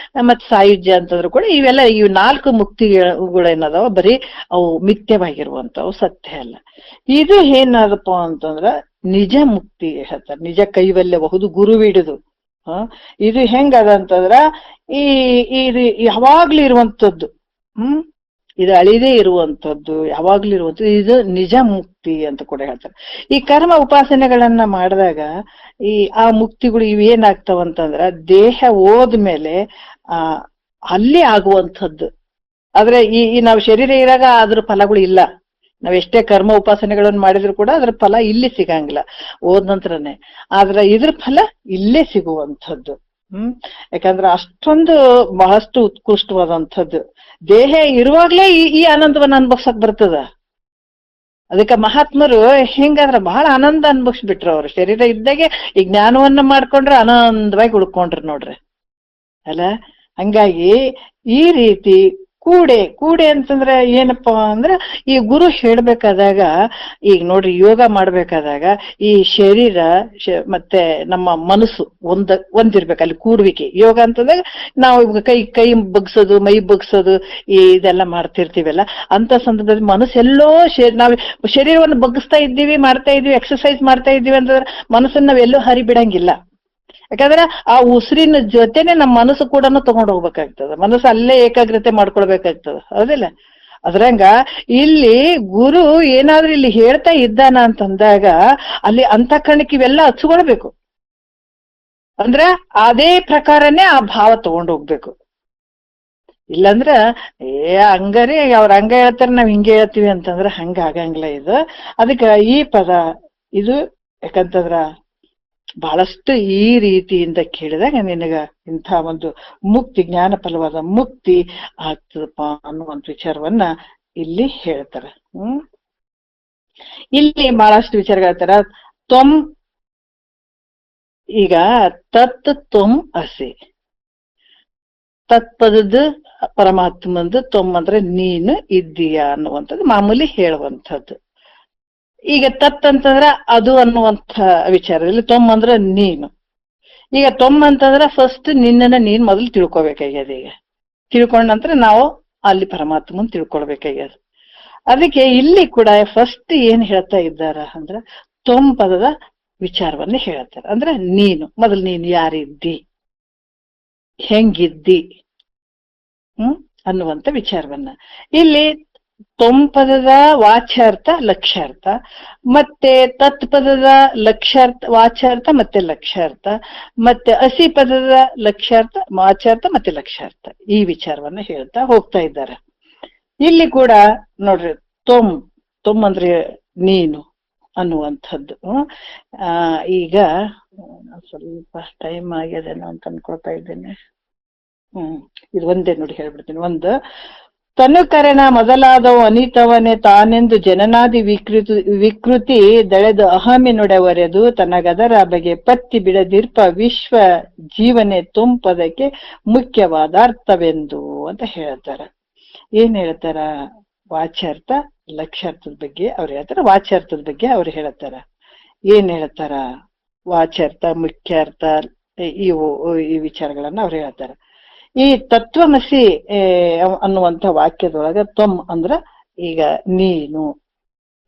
A: ಮತ್ ಸಾಯುಜ್ಯ ಅಂತಂದ್ರು ಕೂಡ ಇವೆಲ್ಲ 4 ಮುಕ್ತಿಗಳೇನದಾವ ಬರೀ ಅವು ಮಿಥ್ಯವಾಗಿರುವಂತವು, ಸತ್ಯ ಅಲ್ಲ. ಇದು ಏನದಪ್ಪ ಅಂತಂದ್ರ ನಿಜ ಮುಕ್ತಿ ಹೇಳ್ತಾರೆ, ನಿಜ ಕೈವಲ್ಯಬಹುದು ಗುರುವಿಡುದು. ಇದು ಹೆಂಗದ ಅಂತಂದ್ರ ಈ ಇದು ಯಾವಾಗ್ಲೂ ಇರುವಂತದ್ದು. ಇದು ಅಳಿದೇ ಇರುವಂತದ್ದು, ಯಾವಾಗ್ಲೂ ಇರುವಂತದ್ದು. ಇದು ನಿಜ ಮುಕ್ತಿ ಅಂತ ಕೂಡ ಹೇಳ್ತಾರೆ. ಈ ಕರ್ಮ ಉಪಾಸನೆಗಳನ್ನ ಮಾಡಿದಾಗ ಆ ಮುಕ್ತಿಗಳು ಇವೇನಾಗ್ತಾವಂತಂದ್ರ ದೇಹ ಹೋದ್ಮೇಲೆ ಅಲ್ಲಿ ಆಗುವಂಥದ್ದು. ಆದ್ರೆ ಈ ನಾವು ಶರೀರ ಇರಾಗ ಅದ್ರ ಫಲಗಳು ಇಲ್ಲ. ನಾವ್ ಎಷ್ಟೇ ಕರ್ಮ ಉಪಾಸನೆಗಳನ್ನು ಮಾಡಿದ್ರು ಕೂಡ ಅದ್ರ ಫಲ ಇಲ್ಲಿ ಸಿಗಂಗಿಲ್ಲ, ಹೋದ ನಂತರನೇ. ಆದ್ರೆ ಇದ್ರ ಫಲ ಇಲ್ಲೇ ಸಿಗುವಂಥದ್ದು. ಯಾಕಂದ್ರೆ ಅಷ್ಟೊಂದು ಬಹಳಷ್ಟು ಉತ್ಕೃಷ್ಟವಾದಂಥದ್ದು. ದೇಹ ಇರುವಾಗ್ಲೇ ಈ ಆನಂದವನ್ನ ಅನ್ಭವ್ಸಕ್ ಬರ್ತದ. ಅದಕ್ಕೆ ಮಹಾತ್ಮರು ಹೆಂಗಂದ್ರ ಬಹಳ ಆನಂದ ಅನ್ಭವಿಸ್ಬಿಟ್ರು. ಅವ್ರು ಶರೀರ ಇದ್ದಾಗೆ ಈ ಜ್ಞಾನವನ್ನ ಮಾಡ್ಕೊಂಡ್ರೆ ಆನಂದವಾಗಿ ಉಳ್ಕೊಂಡ್ರು ನೋಡ್ರಿ ಅಲ್ಲ. ಹಂಗಾಗಿ ಈ ರೀತಿ ಕೂಡೆ ಅಂತಂದ್ರೆ ಏನಪ್ಪಾ ಅಂದ್ರ ಈ ಗುರು ಹೇಳ್ಬೇಕಾದಾಗ, ಈಗ ನೋಡ್ರಿ ಯೋಗ ಮಾಡ್ಬೇಕಾದಾಗ ಈ ಶರೀರ ಮತ್ತೆ ನಮ್ಮ ಮನಸ್ಸು ಒಂದಿರ್ಬೇಕು, ಅಲ್ಲಿ ಕೂಡುವಿಕೆ. ಯೋಗ ಅಂತಂದಾಗ ನಾವು ಕೈ ಬಗ್ಸೋದು, ಮೈ ಬಗ್ಸೋದು ಇದೆಲ್ಲ ಮಾಡ್ತಿರ್ತೀವಲ್ಲ, ಅಂತ ಸಂದರ್ಭದಲ್ಲಿ ಮನಸ್ಸೆಲ್ಲೋ ನಾವ್ ಶರೀರವನ್ನು ಬಗ್ಗಿಸ್ತಾ ಇದ್ದೀವಿ, ಮಾಡ್ತಾ ಇದೀವಿ, ಎಕ್ಸರ್ಸೈಸ್ ಮಾಡ್ತಾ ಇದೀವಿ ಅಂತಂದ್ರೆ ಮನಸ್ಸನ್ನ ನಾವೆಲ್ಲೂ ಹರಿಬಿಡಂಗಿಲ್ಲ. ಯಾಕಂದ್ರೆ ಆ ಉಸಿರಿನ ಜೊತೆನೆ ನಮ್ಮ ಮನಸ್ಸು ಕೂಡ ತಗೊಂಡು ಹೋಗ್ಬೇಕಾಗ್ತದ. ಮನಸ್ಸು ಅಲ್ಲೇ ಏಕಾಗ್ರತೆ ಮಾಡ್ಕೊಳ್ಬೇಕಾಗ್ತದ, ಹೌದಿಲ್ಲ? ಅದ್ರಂಗ ಇಲ್ಲಿ ಗುರು ಏನಾದ್ರೂ ಇಲ್ಲಿ ಹೇಳ್ತಾ ಇದ್ದಾನ ಅಂತಂದಾಗ ಅಲ್ಲಿ ಅಂತಃಕರಣಕ್ಕೆ ಇವೆಲ್ಲ ಹಚ್ಕೊಳ್ಬೇಕು. ಅಂದ್ರ ಅದೇ ಪ್ರಕಾರನೇ ಆ ಭಾವ ತಗೊಂಡು ಹೋಗ್ಬೇಕು. ಇಲ್ಲಂದ್ರ ಹಂಗಾರಿ ಅವ್ರ ಹಂಗ ಹೇಳ್ತಾರೆ, ನಾವ್ ಹಿಂಗೆ ಹೇಳ್ತೀವಿ ಅಂತಂದ್ರ ಹಂಗ ಆಗಂಗಿಲ್ಲ ಇದು. ಅದಕ್ಕೆ ಈ ಪದ ಇದು ಯಾಕಂತಂದ್ರ ಬಹಳಷ್ಟು ಈ ರೀತಿಯಿಂದ ಕೇಳಿದಾಗ ನಿನಗ ಇಂಥ ಒಂದು ಮುಕ್ತಿ, ಜ್ಞಾನ ಫಲವಾದ ಮುಕ್ತಿ ಆಗ್ತದಪ್ಪ ಅನ್ನುವಂಥ ವಿಚಾರವನ್ನ ಇಲ್ಲಿ ಹೇಳ್ತಾರ. ಇಲ್ಲಿ ಬಹಳಷ್ಟು ವಿಚಾರ ಹೇಳ್ತಾರ. ಈಗ ತ್ವಂ ಅಸಿ, ತತ್ಪದದ ಪರಮಾತ್ಮಂದು ಅಂದ್ರೆ ನೀನು ಇದ್ದೀಯಾ ಅನ್ನುವಂಥದ್ದು ಮಾಮೂಲಿ ಹೇಳುವಂಥದ್ದು. ಈಗ ತತ್ ಅಂತಂದ್ರ ಅದು ಅನ್ನುವಂಥ ವಿಚಾರದಲ್ಲಿ ಅಂದ್ರೆ ನೀನು. ಈಗ ಅಂತಂದ್ರ ಫಸ್ಟ್ ನಿನ್ನನ್ನ ನೀನ್ ಮೊದಲು ತಿಳ್ಕೊಬೇಕಾಗ್ಯದ. ಈಗ ತಿಳ್ಕೊಂಡ ನಂತರ ನಾವು ಅಲ್ಲಿ ಪರಮಾತ್ಮನ್ ತಿಳ್ಕೊಳ್ಬೇಕಾಗ್ಯದ. ಅದಕ್ಕೆ ಇಲ್ಲಿ ಕೂಡ ಫಸ್ಟ್ ಏನ್ ಹೇಳ್ತಾ ಇದ್ದಾರ ಅಂದ್ರ ಪದದ ವಿಚಾರವನ್ನ ಹೇಳ್ತಾರೆ. ಅಂದ್ರೆ ನೀನು ಮೊದಲು, ನೀನು ಯಾರಿದ್ದಿ, ಹೆಂಗಿದ್ದಿ ಅನ್ನುವಂಥ ವಿಚಾರವನ್ನ ಇಲ್ಲಿ ಪದದ ವಾಚ್ಯಾರ್ಥ, ಲಕ್ಷ್ಯಾರ್ಥ, ಮತ್ತೆ ತತ್ಪದದ ಲಕ್ಷ್ಯಾರ್ಥ, ವಾಚ್ಯಾರ್ಥ ಮತ್ತೆ ಲಕ್ಷ್ಯಾರ್ಥ, ಮತ್ತೆ ಅಸಿ ಪದದ ಲಕ್ಷ್ಯಾರ್ಥ, ವಾಚ್ಯಾರ್ಥ ಮತ್ತೆ ಲಕ್ಷ್ಯಾರ್ಥ, ಈ ವಿಚಾರವನ್ನ ಹೇಳ್ತಾ ಹೋಗ್ತಾ ಇದ್ದಾರೆ. ಇಲ್ಲಿ ಕೂಡ ನೋಡ್ರಿ ತೊಮ್ ಅಂದ್ರೆ ನೀನು ಅನ್ನುವಂಥದ್ದು. ಈಗ ಸ್ವಲ್ಪ ಟೈಮ್ ಆಗ್ಯದೇನೋ ಅಂತ ಅನ್ಕೊಳ್ತಾ ಇದ್ದೇನೆ. ಇದು ಒಂದೇ ನೋಡಿ ಹೇಳ್ಬಿಡ್ತೀನಿ. ಒಂದು, ತನುಕರಣ ಮೊದಲಾದವು ಅನಿತವನೇ ತಾನೆಂದು ಜನನಾದಿ ವಿಕೃತಿ ದಳೆದು ಅಹಮಿನೊಡೆವರೆದು ತನಗದರ ಬಗೆ ಪತ್ತಿ ಬಿಡದಿರ್ಪ ವಿಶ್ವ ಜೀವನೆ ಪದಕ್ಕೆ ಮುಖ್ಯವಾದ ಅರ್ಥವೆಂದು ಅಂತ ಹೇಳ್ತಾರ. ಏನ್ ಹೇಳ್ತಾರ? ವಾಚ್ಯಾರ್ಥ, ಲಕ್ಷ್ಯಾರ್ಥದ ಬಗ್ಗೆ ಅವ್ರು ಹೇಳ್ತಾರ, ವಾಚ್ಯಾರ್ಥದ ಬಗ್ಗೆ ಅವ್ರು ಹೇಳ್ತಾರ. ಏನ್ ಹೇಳ್ತಾರ? ವಾಚ್ಯಾರ್ಥ, ಮುಖ್ಯಾರ್ಥ, ಈ ವಿಚಾರಗಳನ್ನ ಅವ್ರು ಹೇಳ್ತಾರ. ಈ ತತ್ವಮಸಿ ಅನ್ನುವಂಥ ವಾಕ್ಯದೊಳಗ ಅಂದ್ರ ಈಗ ನೀನು,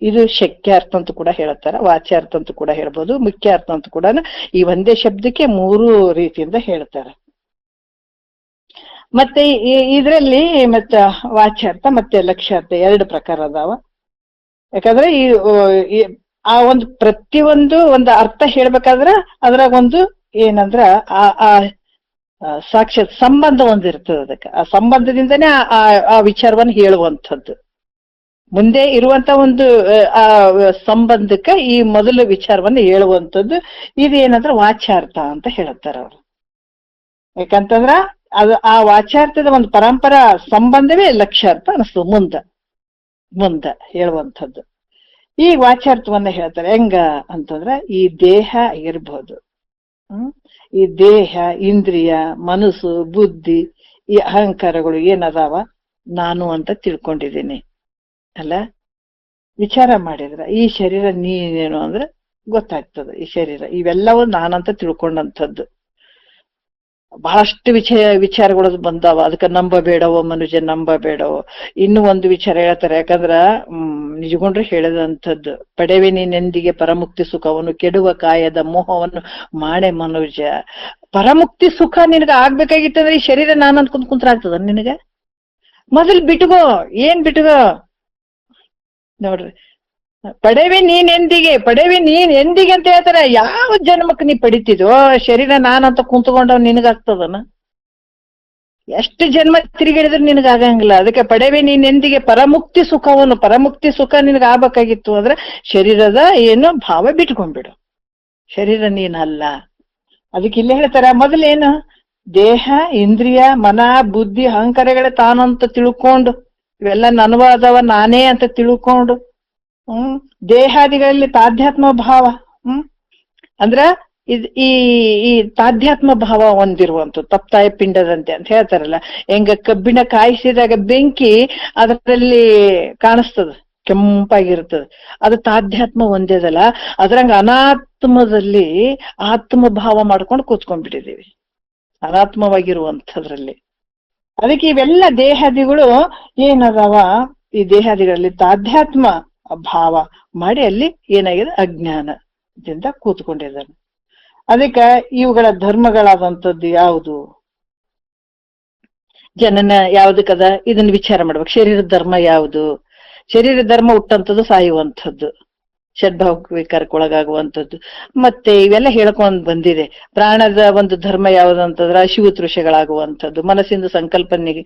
A: ಇದು ಶಕ್ಯಾರ್ಥ ಅಂತ ಕೂಡ ಹೇಳ್ತಾರ, ವಾಚ್ಯಾರ್ಥ ಅಂತ ಕೂಡ ಹೇಳ್ಬೋದು, ಮುಖ್ಯಾರ್ಥ ಅಂತ ಕೂಡ ಈ ಒಂದೇ ಶಬ್ದಕ್ಕೆ 3 ರೀತಿಯಿಂದ ಹೇಳ್ತಾರ. ಮತ್ತೆ ಇದರಲ್ಲಿ ಮತ್ತೆ ವಾಚ್ಯಾರ್ಥ ಮತ್ತೆ ಲಕ್ಷ್ಯಾರ್ಥ 2 ಪ್ರಕಾರ ಅದಾವ. ಯಾಕಂದ್ರೆ ಆ ಒಂದು ಪ್ರತಿಯೊಂದು ಒಂದು ಅರ್ಥ ಹೇಳ್ಬೇಕಾದ್ರ ಅದ್ರಾಗ ಒಂದು ಏನಂದ್ರ ಆ ಸಾಕ್ಷಾತ್ ಸಂಬಂಧ ಒಂದಿರ್ತದೆ. ಅದಕ್ಕೆ ಆ ಸಂಬಂಧದಿಂದನೇ ಆ ವಿಚಾರವನ್ನು ಹೇಳುವಂಥದ್ದು. ಮುಂದೆ ಇರುವಂತ ಒಂದು ಆ ಸಂಬಂಧಕ್ಕೆ ಈ ಮೊದಲ ವಿಚಾರವನ್ನು ಹೇಳುವಂಥದ್ದು. ಇದೇನಂದ್ರೆ ವಾಚ್ಯಾರ್ಥ ಅಂತ ಹೇಳ್ತಾರ ಅವ್ರು. ಯಾಕಂತಂದ್ರ ಅದು ಆ ವಾಚ್ಯಾರ್ಥದ ಒಂದು ಪರಂಪರಾ ಸಂಬಂಧವೇ ಲಕ್ಷ್ಯಾರ್ಥ ಅನಿಸ್ತು ಮುಂದ ಹೇಳುವಂಥದ್ದು. ಈ ವಾಚ್ಯಾರ್ಥವನ್ನ ಹೇಳ್ತಾರೆ. ಹೆಂಗ ಅಂತಂದ್ರ ಈ ದೇಹ ಇರ್ಬೋದು, ಈ ದೇಹ, ಇಂದ್ರಿಯ, ಮನಸ್ಸು, ಬುದ್ಧಿ, ಈ ಅಹಂಕಾರಗಳು ಏನದಾವ ನಾನು ಅಂತ ತಿಳ್ಕೊಂಡಿದ್ದೀನಿ ಅಲ್ಲ. ವಿಚಾರ ಮಾಡಿದ್ರ ಈ ಶರೀರ ನೀನೇನು ಅಂದ್ರೆ ಗೊತ್ತಾಗ್ತದೆ. ಈ ಶರೀರ ಇವೆಲ್ಲವೂ ನಾನಂತ ತಿಳ್ಕೊಂಡಂಥದ್ದು. ಬಹಳಷ್ಟು ವಿಚಾರಗಳು ಬಂದಾವ. ಅದಕ್ಕೆ ನಂಬಬೇಡವೋ ಮನುಜ, ನಂಬಬೇಡವೋ. ಇನ್ನು ಒಂದು ವಿಚಾರ ಹೇಳ್ತಾರೆ. ಯಾಕಂದ್ರ ನಿಜಗೊಂಡ್ರೆ ಹೇಳಿದಂಥದ್ದು, ಪಡೆವೆ ನೀನೆಂದಿಗೆ ಪರಮುಕ್ತಿ ಸುಖವನ್ನು, ಕೆಡುವ ಕಾಯದ ಮೋಹವನ್ನು ಮಾಡೆ ಮನುಜ. ಪರಮುಕ್ತಿ ಸುಖ ನಿನಗ ಆಗ್ಬೇಕಾಗಿತ್ತಂದ್ರೆ ಈ ಶರೀರ ನಾನು ಅನ್ಕೊಂಡ್ ಕುಂತ್ರಾಗ್ತದ ನಿನಗ? ಮೊದಲ್ ಬಿಟ್ಕೋ. ಏನ್ ಬಿಟ್ಕೋ ನೋಡ್ರಿ, ಪಡೆವಿ ನೀನ್ ಎಂದಿಗೆ ಅಂತ ಹೇಳ್ತಾರ. ಯಾವ ಜನ್ಮಕ್ಕೆ ನೀ ಪಡಿತಿದ್ವೋ ಶರೀರ ನಾನಂತ ಕುಂತ್ಕೊಂಡವ್ ನಿನಗಾಗ್ತದನ? ಎಷ್ಟು ಜನ್ಮ ತಿರುಗಿಡಿದ್ರೆ ನಿನಗಾಗಂಗಿಲ್ಲ. ಅದಕ್ಕೆ ಪಡೆವಿ ನೀನ್ ಎಂದಿಗೆ ಪರಮುಕ್ತಿ ಸುಖವನ್ನು. ಪರಮುಕ್ತಿ ಸುಖ ನಿನಗ ಆಗ್ಬೇಕಾಗಿತ್ತು ಅಂದ್ರೆ ಶರೀರದ ಏನು ಭಾವ ಬಿಟ್ಕೊಂಡ್ಬಿಡು. ಶರೀರ ನೀನಲ್ಲ. ಅದಕ್ಕೆ ಇಲ್ಲೇ ಹೇಳ್ತಾರ, ಮೊದಲೇನು ದೇಹ, ಇಂದ್ರಿಯ, ಮನ, ಬುದ್ಧಿ, ಅಹಂಕಾರಗಳೇ ತಾನಂತ ತಿಳ್ಕೊಂಡು, ಇವೆಲ್ಲ ನನವಾದವ ನಾನೇ ಅಂತ ತಿಳ್ಕೊಂಡು, ದೇಹಾದಿಗಳಲ್ಲಿ ತಾಧ್ಯಾತ್ಮ ಭಾವ, ಅಂದ್ರ ಈ ಈ ತಾಧ್ಯಾತ್ಮ ಭಾವ ಹೊಂದಿರುವಂಥದ್ದು ತಪ್ತಾಯ ಪಿಂಡದಂತೆ ಅಂತ ಹೇಳ್ತಾರಲ್ಲ. ಹೆಂಗ ಕಬ್ಬಿಣ ಕಾಯಿಸಿದಾಗ ಬೆಂಕಿ ಅದರಲ್ಲಿ ಕಾಣಿಸ್ತದ, ಕೆಂಪಾಗಿರ್ತದ, ಅದು ತಾಧ್ಯಾತ್ಮ ಹೊಂದೇದಲ್ಲ. ಅದ್ರಂಗ ಅನಾತ್ಮದಲ್ಲಿ ಆತ್ಮ ಭಾವ ಮಾಡ್ಕೊಂಡು ಕೂತ್ಕೊಂಡ್ಬಿಟ್ಟಿದೀವಿ, ಅನಾತ್ಮವಾಗಿರುವಂಥದ್ರಲ್ಲಿ. ಅದಕ್ಕೆ ಇವೆಲ್ಲ ದೇಹಾದಿಗಳು ಏನದಾವ, ಈ ದೇಹಾದಿಗಳಲ್ಲಿ ತಾಧ್ಯಾತ್ಮ ಭಾವ ಮಾಡಿ ಅಲ್ಲಿ ಏನಾಗಿದೆ, ಅಜ್ಞಾನದಿಂದ ಕೂತ್ಕೊಂಡಿದ್ದಾನೆ. ಅದಕ್ಕೆ ಇವುಗಳ ಧರ್ಮಗಳಾದಂಥದ್ದು ಯಾವುದು, ಜನನ ಯಾವ್ದಕ್ಕದ ಇದನ್ನ ವಿಚಾರ ಮಾಡ್ಬೇಕು. ಶರೀರದ ಧರ್ಮ ಯಾವುದು? ಶರೀರ ಧರ್ಮ ಹುಟ್ಟಂಥದ್ದು ಸಾಯುವಂಥದ್ದು, ಷಡ್ಭಾವ ವಿಕಾರಕ್ಕೊಳಗಾಗುವಂಥದ್ದು. ಮತ್ತೆ ಇವೆಲ್ಲ ಹೇಳ್ಕೊಂಡ್ ಬಂದಿದೆ. ಪ್ರಾಣದ ಒಂದು ಧರ್ಮ ಯಾವ್ದಂತಂದ್ರ ಶಿವತೃಷೆಗಳಾಗುವಂಥದ್ದು, ಮನಸ್ಸಿಂದ ಸಂಕಲ್ಪನೆಗೆ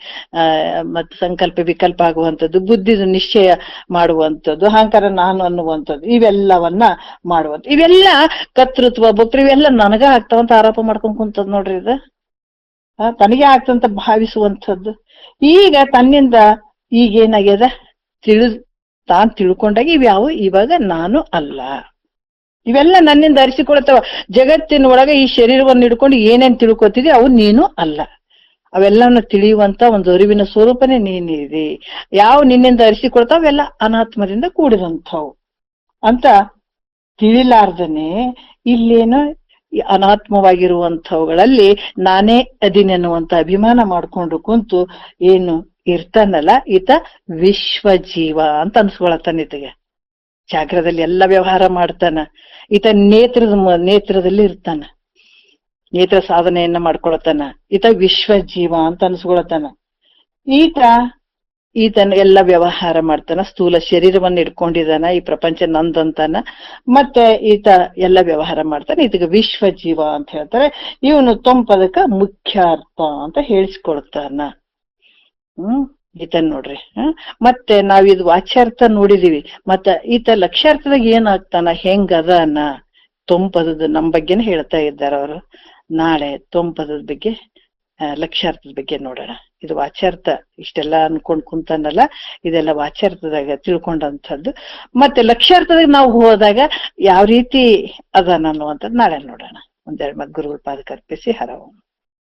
A: ಮತ್ತೆ ಸಂಕಲ್ಪ ವಿಕಲ್ಪ ಆಗುವಂಥದ್ದು, ಬುದ್ಧಿದ ನಿಶ್ಚಯ ಮಾಡುವಂಥದ್ದು, ಅಹಂಕಾರ ನಾನು ಅನ್ನುವಂಥದ್ದು, ಇವೆಲ್ಲವನ್ನ ಮಾಡುವಂಥ ಇವೆಲ್ಲ ಕರ್ತೃತ್ವ ಭಕ್ತೃ ಇವೆಲ್ಲ ನನಗ ಆಗ್ತಾವಂತ ಆರೋಪ ಮಾಡ್ಕೊಂಡ್ ಕುಂತದ್ ನೋಡ್ರಿ. ಇದು ತನಗೆ ಆಗ್ತಂತ ಭಾವಿಸುವಂಥದ್ದು. ಈಗ ತನ್ನಿಂದ ಈಗೇನಾಗ್ಯದ ತಾನ್ ತಿಳ್ಕೊಂಡಾಗ ಇವ್ಯಾವು ಇವಾಗ ನಾನು ಅಲ್ಲ, ಇವೆಲ್ಲ ನನ್ನಿಂದ ಅರಿಸಿಕೊಳ್ತಾವ. ಜಗತ್ತಿನ ಒಳಗೆ ಈ ಶರೀರವನ್ನು ಹಿಡ್ಕೊಂಡು ಏನೇನ್ ತಿಳ್ಕೊತಿದಿ ಅವು ನೀನು ಅಲ್ಲ. ಅವೆಲ್ಲವನ್ನ ತಿಳಿಯುವಂತ ಒಂದು ಅರಿವಿನ ಸ್ವರೂಪನೇ ನೀನಿದೆ. ಯಾವ ನಿನ್ನಿಂದ ಅರಿಸಿಕೊಳ್ತಾವ ಅವೆಲ್ಲ ಅನಾತ್ಮದಿಂದ ಕೂಡಿದಂಥವು ಅಂತ ತಿಳಿಲಾರ್ದನೆ ಇಲ್ಲೇನು ಅನಾತ್ಮವಾಗಿರುವಂಥವುಗಳಲ್ಲಿ ನಾನೇ ಅದಿನೆನ್ನುವಂತ ಅಭಿಮಾನ ಮಾಡ್ಕೊಂಡು ಕುಂತು ಏನು ಇರ್ತಾನಲ್ಲ ಈತ ವಿಶ್ವಜೀವ ಅಂತ ಅನ್ಸ್ಕೊಳತ್ತಾನ. ಈತಗೆ ಜಾಗ್ರದಲ್ಲಿ ಎಲ್ಲ ವ್ಯವಹಾರ ಮಾಡ್ತಾನ. ಈತ ನೇತ್ರದಲ್ಲಿ ಇರ್ತಾನ, ನೇತ್ರ ಸಾಧನೆಯನ್ನ ಮಾಡ್ಕೊಳತಾನ. ಈತ ವಿಶ್ವಜೀವ ಅಂತ ಅನ್ಸ್ಕೊಳತಾನ. ಈತನ ಎಲ್ಲ ವ್ಯವಹಾರ ಮಾಡ್ತಾನ. ಸ್ಥೂಲ ಶರೀರವನ್ನ ಇಟ್ಕೊಂಡಿದಾನ, ಈ ಪ್ರಪಂಚ ನಂದಂತಾನ. ಮತ್ತೆ ಈತ ಎಲ್ಲ ವ್ಯವಹಾರ ಮಾಡ್ತಾನೆ. ಈತಗೆ ವಿಶ್ವಜೀವ ಅಂತ ಹೇಳ್ತಾರೆ. ಇವನು ತೊಂಪದಕ್ಕ ಮುಖ್ಯ ಅರ್ಥ ಅಂತ ಹೇಳಿಸ್ಕೊಳ್ತಾನ. ಈತನ್ ನೋಡ್ರಿ. ಮತ್ತೆ ನಾವಿದು ವಾಚ್ಯಾರ್ಥ ನೋಡಿದೀವಿ. ಮತ್ತ ಈತ ಲಕ್ಷ್ಯಾರ್ಥದಾಗ ಏನಾಗ್ತಾನ, ಹೆಂಗದಾನ, ತೊಂಪದದ ನಮ್ ಬಗ್ಗೆನೇ ಹೇಳ್ತಾ ಇದ್ದಾರ ಅವರು. ನಾಳೆ ತೊಂಪದದ ಬಗ್ಗೆ ಲಕ್ಷ್ಯಾರ್ಥದ ಬಗ್ಗೆ ನೋಡೋಣ. ಇದು ವಾಚ್ಯಾರ್ಥ. ಇಷ್ಟೆಲ್ಲ ಅನ್ಕೊಂಡ್ ಕುಂತಾನಲ್ಲ, ಇದೆಲ್ಲ ವಾಚ್ಯಾರ್ಥದಾಗ ತಿಳ್ಕೊಂಡಂಥದ್ದು. ಮತ್ತೆ ಲಕ್ಷ್ಯಾರ್ಥದಾಗ ನಾವು ಹೋದಾಗ ಯಾವ ರೀತಿ ಅದಾನ ಅನ್ನುವಂಥದ್ದು ನಾಳೆ ನೋಡೋಣ. ಒಂದೆರಡು ಮತ್ ಗುರುಗಳ ಪಾದಕ್ಕೆ ಅರ್ಪಿಸಿ ಹರ ಓಂ.